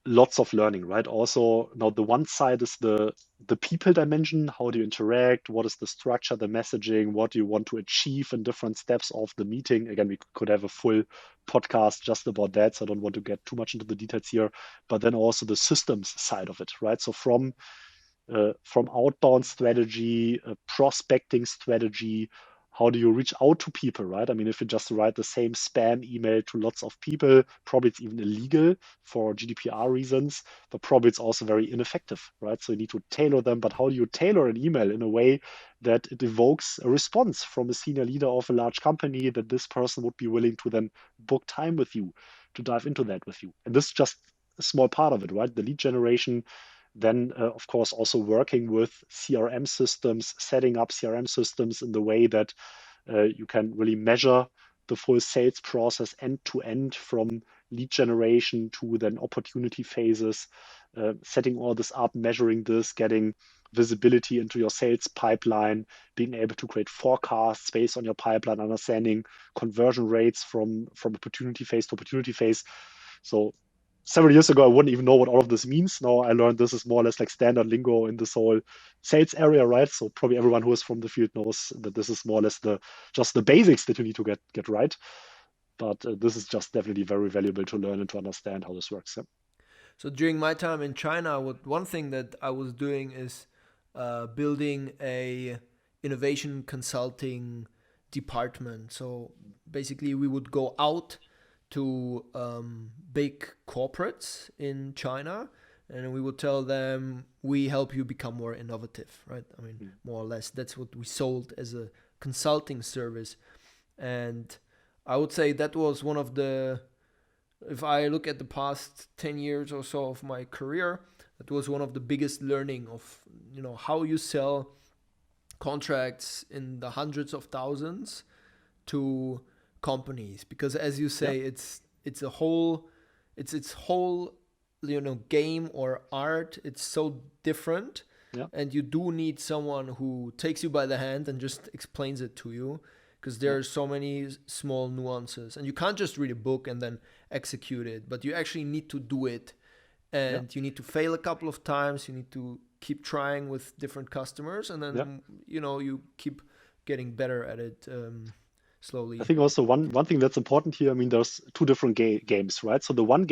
Lots of learning, right? Also, now the one side is the people dimension. How do you interact? What is the structure, the messaging? What do you want to achieve in different steps of the meeting? Again, we could have a full podcast just about that, so I don't want to get too much into the details here. But then also the systems side of it, right? So from outbound strategy, prospecting strategy. How do you reach out to people, right? I mean, if you just write the same spam email to lots of people, probably it's even illegal for GDPR reasons, but probably it's also very ineffective, right? So you need to tailor them. But how do you tailor an email in a way that it evokes a response from a senior leader of a large company that this person would be willing to then book time with you to dive into that with you? And this is just a small part of it, right? The lead generation, then, of course, also working with CRM systems, setting up CRM systems in the way that you can really measure the full sales process end to end, from lead generation to then opportunity phases, setting all this up, measuring this, getting visibility into your sales pipeline, being able to create forecasts based on your pipeline, understanding conversion rates from opportunity phase to opportunity phase. So several years ago, I wouldn't even know what all of this means. Now I learned this is more or less like standard lingo in this whole sales area, right? So probably everyone who is from the field knows that this is more or less just the basics that you need to get right. But this is just definitely very valuable to learn and to understand how this works. Yeah. So during my time in China, one thing that I was doing is building a innovation consulting department. So basically, we would go out to big corporates in China, and we would tell them, we help you become more innovative, right? I mean, more or less, that's what we sold as a consulting service. And I would say that was one of the, if I look at the past 10 years or so of my career, that was one of the biggest learning of, how you sell contracts in the hundreds of thousands to companies. Because as you say, it's its whole game or art. It's so different. Yeah. And you do need someone who takes you by the hand and just explains it to you, because there are so many small nuances, and you can't just read a book and then execute it, but you actually need to do it, and you need to fail a couple of times. You need to keep trying with different customers, and then you keep getting better at it slowly. I think also one thing that's important here. I mean, there's two different games, right? So the one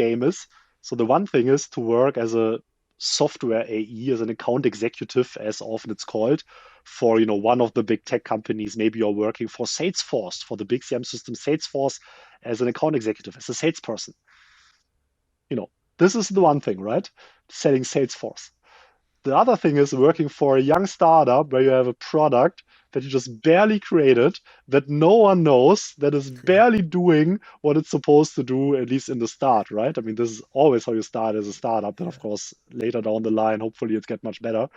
thing is to work as a software AE, as an account executive, as often it's called, for one of the big tech companies. Maybe you're working for Salesforce, for the big CRM system Salesforce, as an account executive, as a salesperson. This is the one thing, right? Selling Salesforce. The other thing is working for a young startup where you have a product that you just barely created, that no one knows, that is barely doing what it's supposed to do, at least in the start, right? I mean, this is always how you start as a startup. Then, of course, later down the line, hopefully it gets much better.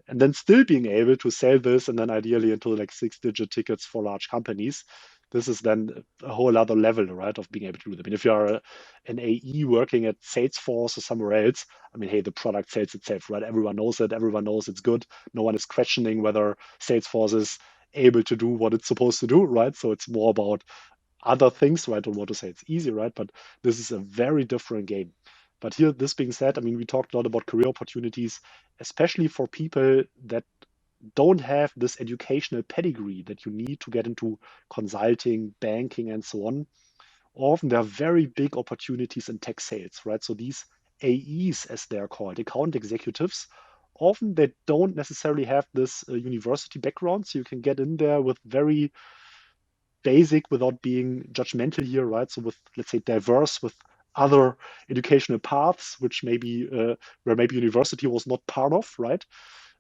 And then still being able to sell this, and then ideally into like 6-digit tickets for large companies. This is then a whole other level, right, of being able to do that. I mean, if you're an AE working at Salesforce or somewhere else, I mean, hey, the product sells itself, right? Everyone knows it. Everyone knows it's good. No one is questioning whether Salesforce is able to do what it's supposed to do, right? So it's more about other things, right? I don't want to say it's easy, right? But this is a very different game. But here, this being said, I mean, we talked a lot about career opportunities, especially for people that don't have this educational pedigree that you need to get into consulting, banking, and so on. Often there are very big opportunities in tech sales, right? So these AEs, as they're called, account executives, often they don't necessarily have this university background. So you can get in there with very basic, without being judgmental here, right? So with, let's say, diverse, with other educational paths, which maybe where maybe university was not part of, right?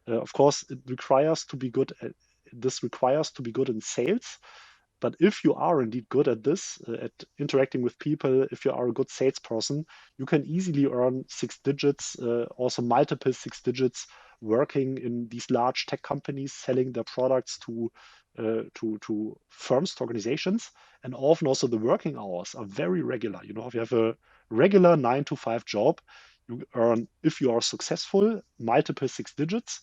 Of course, it requires to be good. This requires to be good in sales. But if you are indeed good at this, at interacting with people, if you are a good salesperson, you can easily earn 6 digits, also multiple 6 digits, working in these large tech companies, selling their products to firms, to organizations. And often also the working hours are very regular. If you have a regular 9 to 5 job, you earn, if you are successful, multiple 6 digits.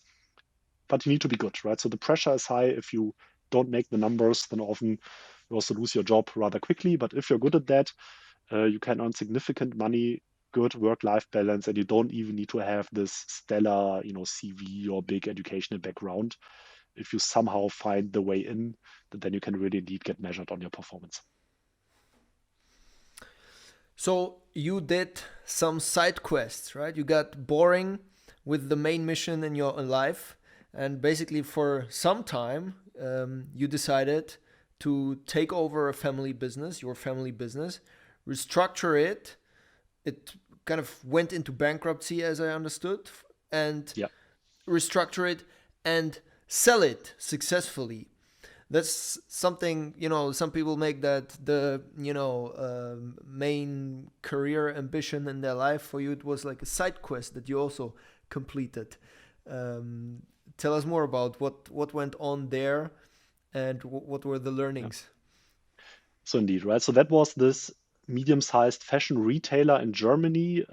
But you need to be good, right? So the pressure is high. If you don't make the numbers, then often you also lose your job rather quickly. But if you're good at that, you can earn significant money, good work-life balance, and you don't even need to have this stellar, CV or big educational background. If you somehow find the way in, then you can really indeed get measured on your performance. So you did some side quests, right? You got boring with the main mission in your life. And basically for some time, you decided to take over your family business, restructure it. It kind of went into bankruptcy, as I understood, and restructure it and sell it successfully. That's something, some people make that the, main career ambition in their life. For you, it was like a side quest that you also completed. Tell us more about what went on there and what were the learnings. So indeed, right? So that was this medium-sized fashion retailer in Germany,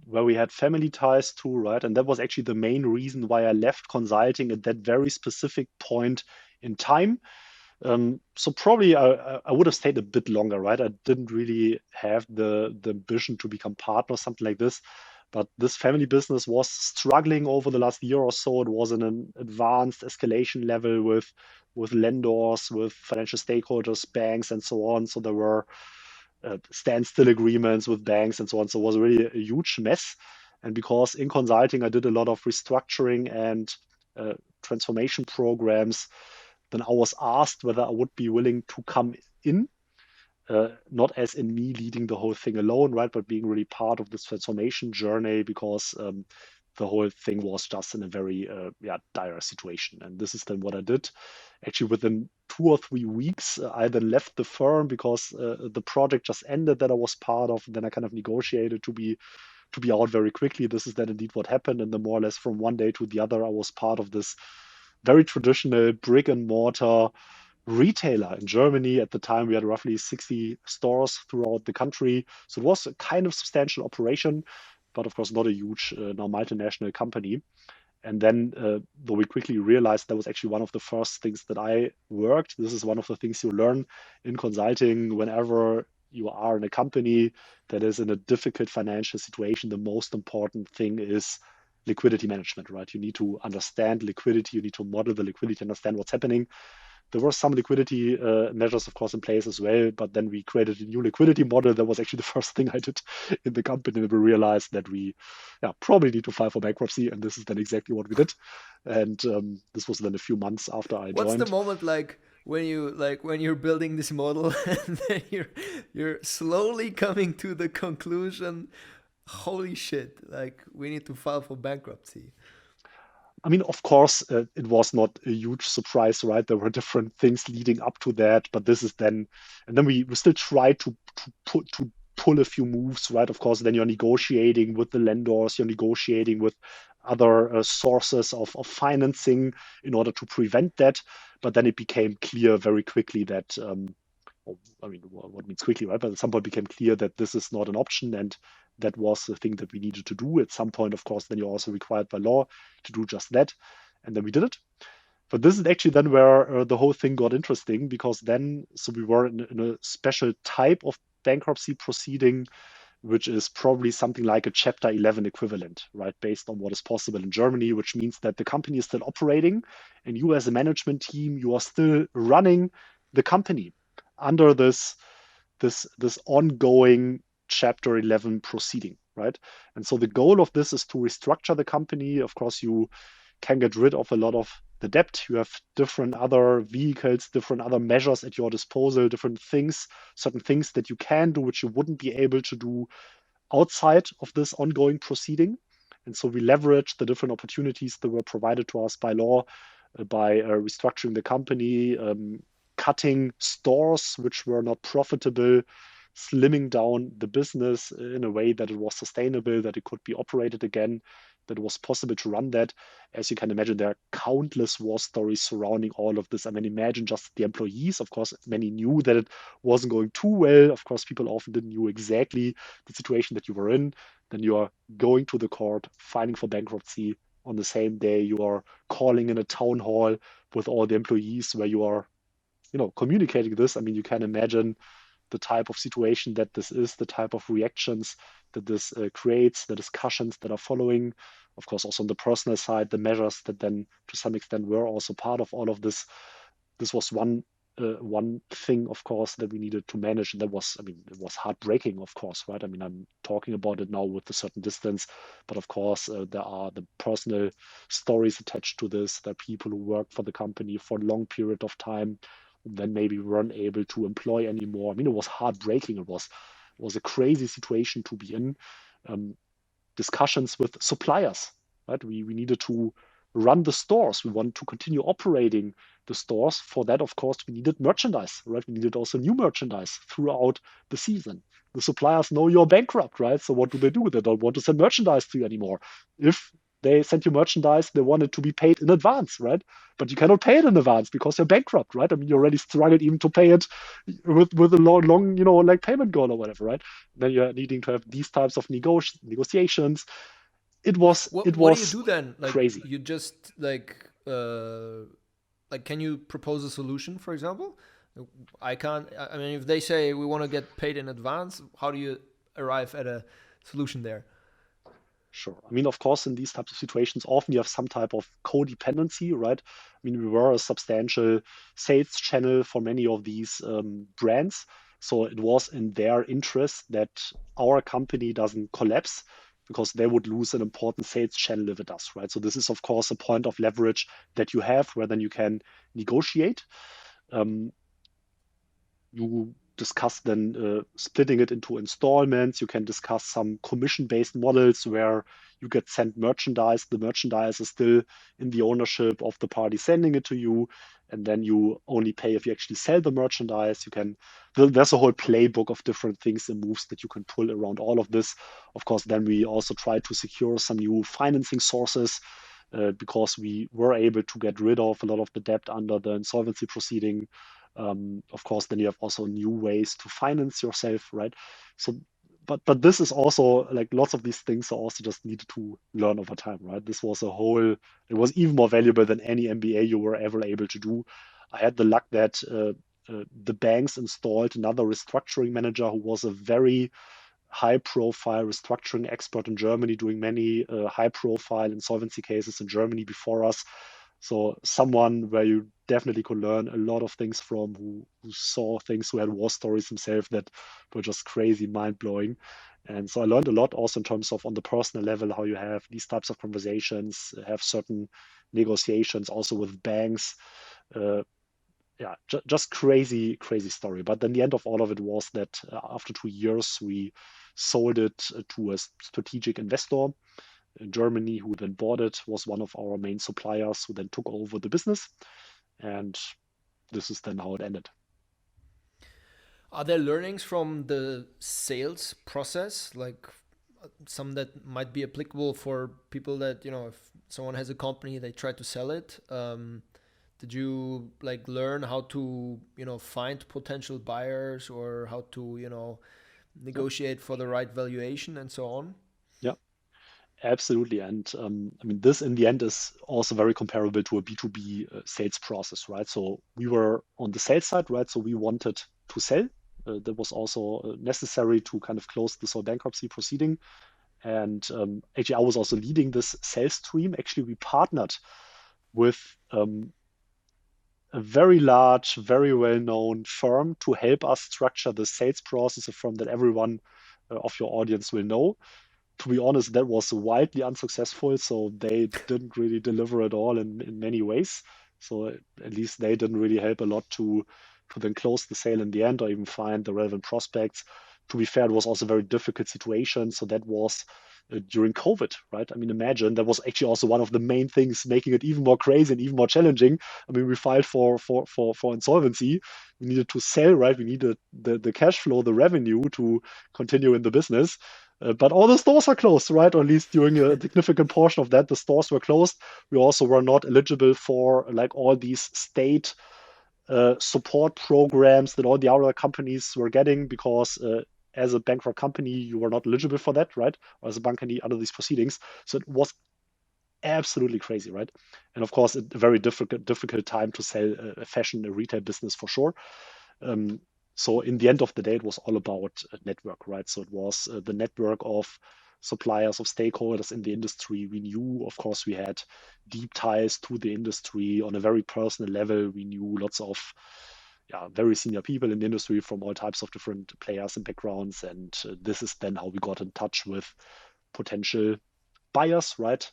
where we had family ties to, right? And that was actually the main reason why I left consulting at that very specific point in time. So probably I would have stayed a bit longer, right? I didn't really have the ambition to become partner or something like this. But this family business was struggling over the last year or so. It was in an advanced escalation level with lenders, with financial stakeholders, banks, and so on. So there were standstill agreements with banks and so on. So it was really a huge mess. And because in consulting, I did a lot of restructuring and transformation programs, then I was asked whether I would be willing to come in, not as in me leading the whole thing alone, right, but being really part of this transformation journey because the whole thing was just in a very dire situation. And this is then what I did. Actually, within 2 or 3 weeks, I then left the firm because the project just ended that I was part of. And then I kind of negotiated to be out very quickly. This is then indeed what happened. And then more or less from one day to the other, I was part of this very traditional brick and mortar retailer in Germany. At the time, we had roughly 60 stores throughout the country. So it was a kind of substantial operation, but of course not a huge now multinational company. And then, though we quickly realized that was actually one of the first things that I worked. This is one of the things you learn in consulting whenever you are in a company that is in a difficult financial situation. The most important thing is liquidity management, right? You need to understand liquidity. You need to model the liquidity, understand what's happening. There were some liquidity measures, of course, in place as well, but then we created a new liquidity model. That was actually the first thing I did in the company. We realized that we probably need to file for bankruptcy, and this is then exactly what we did. And this was then a few months after I What's the joined. moment like when you're building this model and then you're slowly coming to the conclusion, holy shit, like we need to file for bankruptcy? I mean, of course, it was not a huge surprise, right? There were different things leading up to that, but this is then, and then we still try to pull a few moves, right? Of course, then you're negotiating with the lenders, you're negotiating with other sources of financing in order to prevent that. But then it became clear very quickly that, I mean, what means quickly, right? But at some point, it became clear that this is not an option, and that was the thing that we needed to do. At some point, of course, then you're also required by law to do just that, and then we did it. But this is actually then where the whole thing got interesting because then, so we were in a special type of bankruptcy proceeding, which is probably something like a Chapter 11 equivalent, right? Based on what is possible in Germany, which means that the company is still operating, and you, as a management team, you are still running the company under this ongoing Chapter 11 proceeding, right? And so the goal of this is to restructure the company. Of course, you can get rid of a lot of the debt. You have different other vehicles, different other measures at your disposal, different things, certain things that you can do, which you wouldn't be able to do outside of this ongoing proceeding. And so we leverage the different opportunities that were provided to us by law, by restructuring the company, cutting stores which were not profitable, slimming down the business in a way that it was sustainable, that it could be operated again, that it was possible to run that. As you can imagine, there are countless war stories surrounding all of this. I mean, imagine just the employees. Of course, many knew that it wasn't going too well. Of course, people often didn't know exactly the situation that you were in. Then you are going to the court, filing for bankruptcy. On the same day, you are calling in a town hall with all the employees where you are, communicating this. I mean, you can imagine the type of situation that this is, the type of reactions that this creates, the discussions that are following. Of course, also on the personal side, the measures that then to some extent were also part of all of this. This was one thing, of course, that we needed to manage. And that was, I mean, it was heartbreaking, of course, right? I mean, I'm talking about it now with a certain distance, but of course, there are the personal stories attached to this. There are people who worked for the company for a long period of time, then maybe weren't able to employ anymore. I mean, it was heartbreaking. It was a crazy situation to be in. Discussions with suppliers, right? We needed to run the stores. We want to continue operating the stores. For that, of course, we needed merchandise, right? We needed also new merchandise throughout the season. The suppliers know you're bankrupt, right? So what do? They don't want to send merchandise to you anymore. If they sent you merchandise, they want it to be paid in advance, right? But you cannot pay it in advance because you're bankrupt, right? I mean, you already struggled even to pay it with a long, like payment goal or whatever, right? Then you're needing to have these types of negotiations. It was What do you do then? Like crazy. you just like can you propose a solution, for example? I can't. I mean, if they say we want to get paid in advance, how do you arrive at a solution there? Sure. I mean, of course, in these types of situations, often you have some type of codependency, right? I mean, we were a substantial sales channel for many of these brands. So it was in their interest that our company doesn't collapse because they would lose an important sales channel if it does, right? So this is, of course, a point of leverage that you have where then you can negotiate. Um, you discuss then splitting it into installments. You can discuss some commission-based models where you get sent merchandise. The merchandise is still in the ownership of the party sending it to you, and then you only pay if you actually sell the merchandise. There's a whole playbook of different things and moves that you can pull around all of this. Of course, then we also try to secure some new financing sources. Because we were able to get rid of a lot of the debt under the insolvency proceeding. Of course, then you have also new ways to finance yourself, right? So, but this is also like lots of these things are also just needed to learn over time, right? It was even more valuable than any MBA you were ever able to do. I had the luck that the banks installed another restructuring manager who was a very high-profile restructuring expert in Germany, doing many high-profile insolvency cases in Germany before us. So someone where you definitely could learn a lot of things from, who saw things, who had war stories himself that were just crazy, mind-blowing. And so I learned a lot also in terms of on the personal level, how you have these types of conversations, have certain negotiations also with banks. Just crazy, crazy story. But then the end of all of it was that after 2 years, we sold it to a strategic investor in Germany who then bought it, was one of our main suppliers who then took over the business. And this is then how it ended. Are there learnings from the sales process, like some that might be applicable for people that, if someone has a company, they try to sell it? Did you like learn how to, find potential buyers or how to, negotiate for the right valuation and so on? Yeah, absolutely. And I mean, this in the end is also very comparable to a B2B sales process, right? So we were on the sales side, right? So we wanted to sell. That was also necessary to kind of close this whole bankruptcy proceeding. And actually, I was also leading this sales stream. Actually, we partnered with a very large, very well-known firm to help us structure the sales process, a firm that everyone of your audience will know. To be honest, that was wildly unsuccessful, so they didn't really deliver at all in many ways. So at least they didn't really help a lot to then close the sale in the end or even find the relevant prospects. To be fair, it was also a very difficult situation. So that was during COVID, right? I mean, imagine that was actually also one of the main things making it even more crazy and even more challenging. I mean, we filed for insolvency. We needed to sell, right? We needed the cash flow, the revenue to continue in the business. But all the stores are closed, right? Or at least during a significant portion of that, the stores were closed. We also were not eligible for like all these state support programs that all the other companies were getting because as a bankrupt company, you were not eligible for that, right? Or as a company under these proceedings. So it was absolutely crazy, right? And of course, a very difficult time to sell a fashion, a retail business for sure. So in the end of the day, it was all about a network, right? So it was the network of suppliers, of stakeholders in the industry. We knew, of course, we had deep ties to the industry on a very personal level. We knew lots of very senior people in the industry from all types of different players and backgrounds. And this is then how we got in touch with potential buyers, right?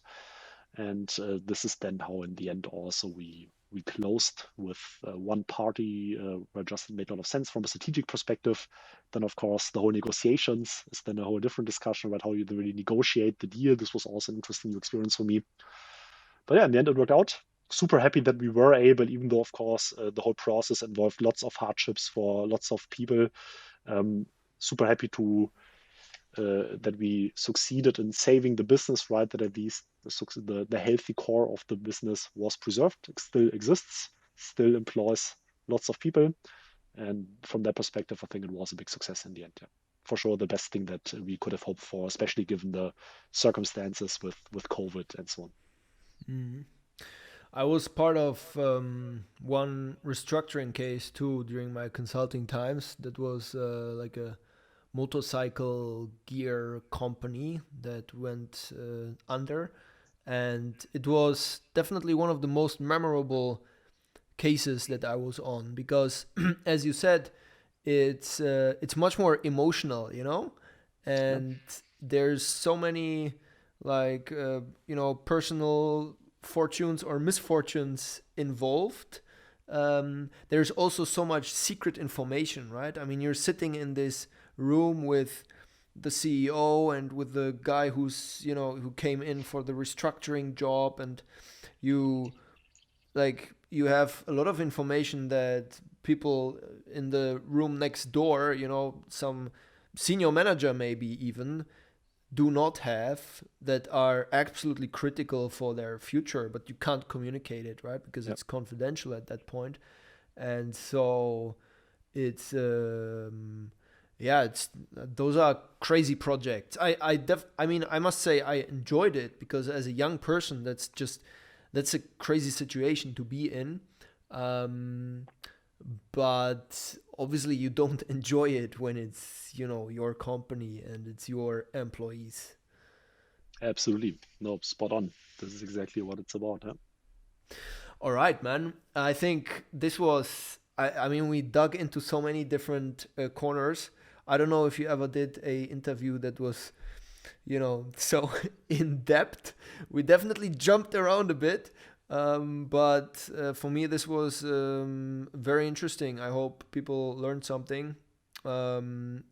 And this is then how in the end also we closed with one party where just it made a lot of sense from a strategic perspective. Then, of course, the whole negotiations is then a whole different discussion about how you really negotiate the deal. This was also an interesting experience for me. But yeah, in the end, it worked out. Super happy that we were able, even though, of course, the whole process involved lots of hardships for lots of people. Super happy to that we succeeded in saving the business, right? That at least the healthy core of the business was preserved, it still exists, still employs lots of people. And from that perspective, I think it was a big success in the end. Yeah. For sure, the best thing that we could have hoped for, especially given the circumstances with COVID and so on. Mhm. I was part of one restructuring case too during my consulting times. That was like a motorcycle gear company that went under, and it was definitely one of the most memorable cases that I was on because, as you said, it's much more emotional, you know, and there's so many like personal fortunes or misfortunes involved. There's also so much secret information, right? I mean, you're sitting in this room with the CEO and with the guy who came in for the restructuring job, and you you have a lot of information that people in the room next door, some senior manager maybe even do not have, that are absolutely critical for their future, but you can't communicate it, right? Because it's confidential at that point. And so it's it's those are crazy projects. I mean, I must say I enjoyed it because as a young person, that's a crazy situation to be in. But obviously you don't enjoy it when it's your company and it's your employees. Absolutely. No, spot on. This is exactly what it's about. Huh? All right, man. I think this was I mean, we dug into so many different corners. I don't know if you ever did a interview that was so in depth. We definitely jumped around a bit, but for me this was very interesting. I hope people learned something, and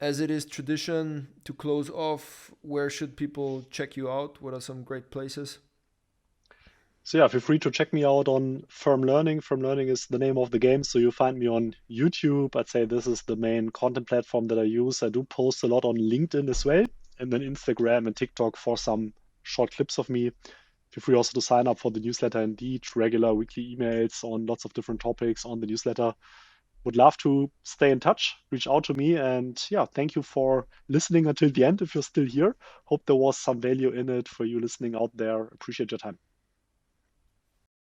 as it is tradition to close off, where should people check you out? What are some great places? So yeah, feel free to check me out on Firm Learning. Firm Learning is the name of the game. So you find me on YouTube. I'd say this is the main content platform that I use. I do post a lot on LinkedIn as well, and then Instagram and TikTok for some short clips of me. Feel free also to sign up for the newsletter Indeed, regular weekly emails on lots of different topics on the newsletter. Would love to stay in touch, reach out to me. And yeah, thank you for listening until the end if you're still here. Hope there was some value in it for you listening out there. Appreciate your time.